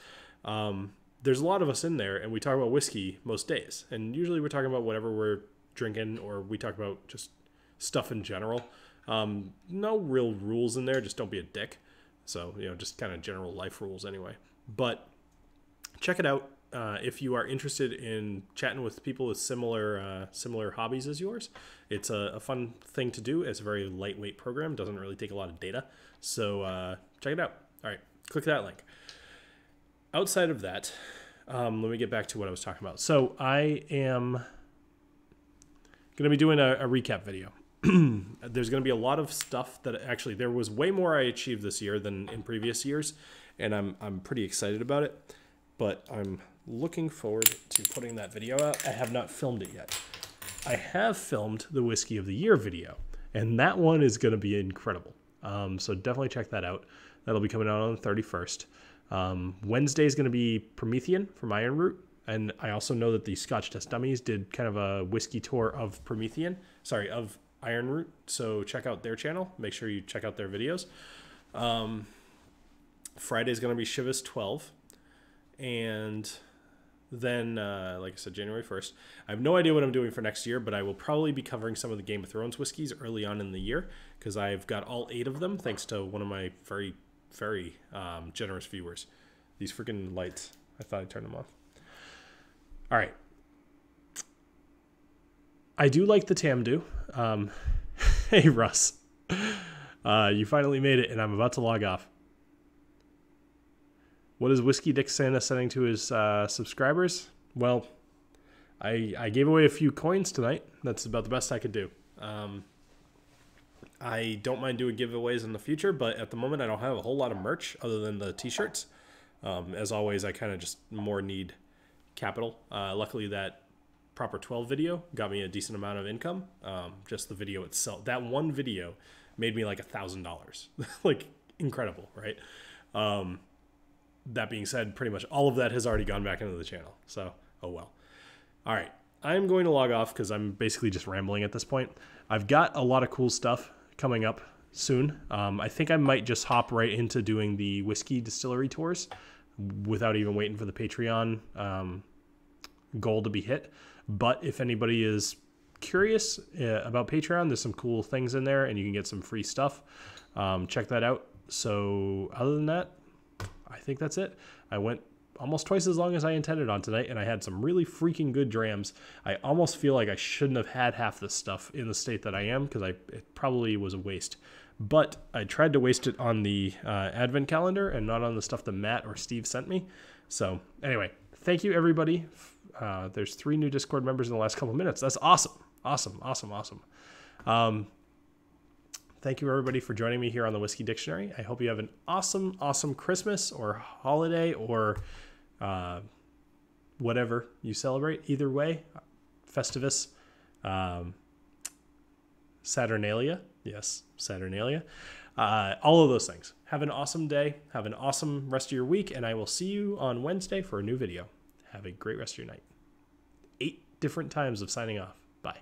There's a lot of us in there, and we talk about whiskey most days. And usually we're talking about whatever we're drinking, or we talk about just stuff in general. No real rules in there, just don't be a dick. So, just kind of general life rules anyway. But check it out. if you are interested in chatting with people with similar hobbies as yours, it's a fun thing to do. It's a very lightweight program. Doesn't really take a lot of data. So check it out. All right, click that link. Outside of that, let me get back to what I was talking about. So I am going to be doing a recap video. There's going to be a lot of stuff that actually there was way more I achieved this year than in previous years, and I'm pretty excited about it. But I'm looking forward to putting that video out. I have not filmed it yet. I have filmed the Whiskey of the Year video, and that one is going to be incredible. So definitely check that out. That'll be coming out on the 31st. Wednesday is going to be Promethean from Iron Root, and I also know that the Scotch Test Dummies did kind of a whiskey tour of of Iron Root. So check out their channel. Make sure you check out their videos. Friday is going to be Chivas 12. And then, like I said, January 1st. I have no idea what I'm doing for next year, but I will probably be covering some of the Game of Thrones whiskeys early on in the year because I've got all 8 of them thanks to one of my very, very generous viewers. These freaking lights. I thought I'd turn them off. All right. I do like the Tamdhu. Hey, Russ. You finally made it, and I'm about to log off. What is Whiskey Dick Santa sending to his subscribers? Well, I gave away a few coins tonight. That's about the best I could do. I don't mind doing giveaways in the future, but at the moment I don't have a whole lot of merch other than the t-shirts. As always, I kind of just more need capital. Luckily, that Proper 12 video got me a decent amount of income. Just the video itself. That one video made me like $1,000. Like, incredible, right? That being said, pretty much all of that has already gone back into the channel. So, oh well. All right. I'm going to log off because I'm basically just rambling at this point. I've got a lot of cool stuff coming up soon. I think I might just hop right into doing the whiskey distillery tours without even waiting for the Patreon goal to be hit. But if anybody is curious about Patreon, there's some cool things in there and you can get some free stuff. Check that out. So other than that, I think that's it. I went almost twice as long as I intended on tonight, and I had some really freaking good drams. I almost feel like I shouldn't have had half this stuff in the state that I am because it probably was a waste. But I tried to waste it on the advent calendar and not on the stuff that Matt or Steve sent me. So anyway, thank you, everybody. There's 3 new Discord members in the last couple of minutes. That's awesome. Awesome, awesome, awesome. Thank you, everybody, for joining me here on the Whiskey Dictionary. I hope you have an awesome, awesome Christmas or holiday or whatever you celebrate. Either way, Festivus, Saturnalia. Yes, Saturnalia. All of those things. Have an awesome day. Have an awesome rest of your week, and I will see you on Wednesday for a new video. Have a great rest of your night. 8 different times of signing off. Bye.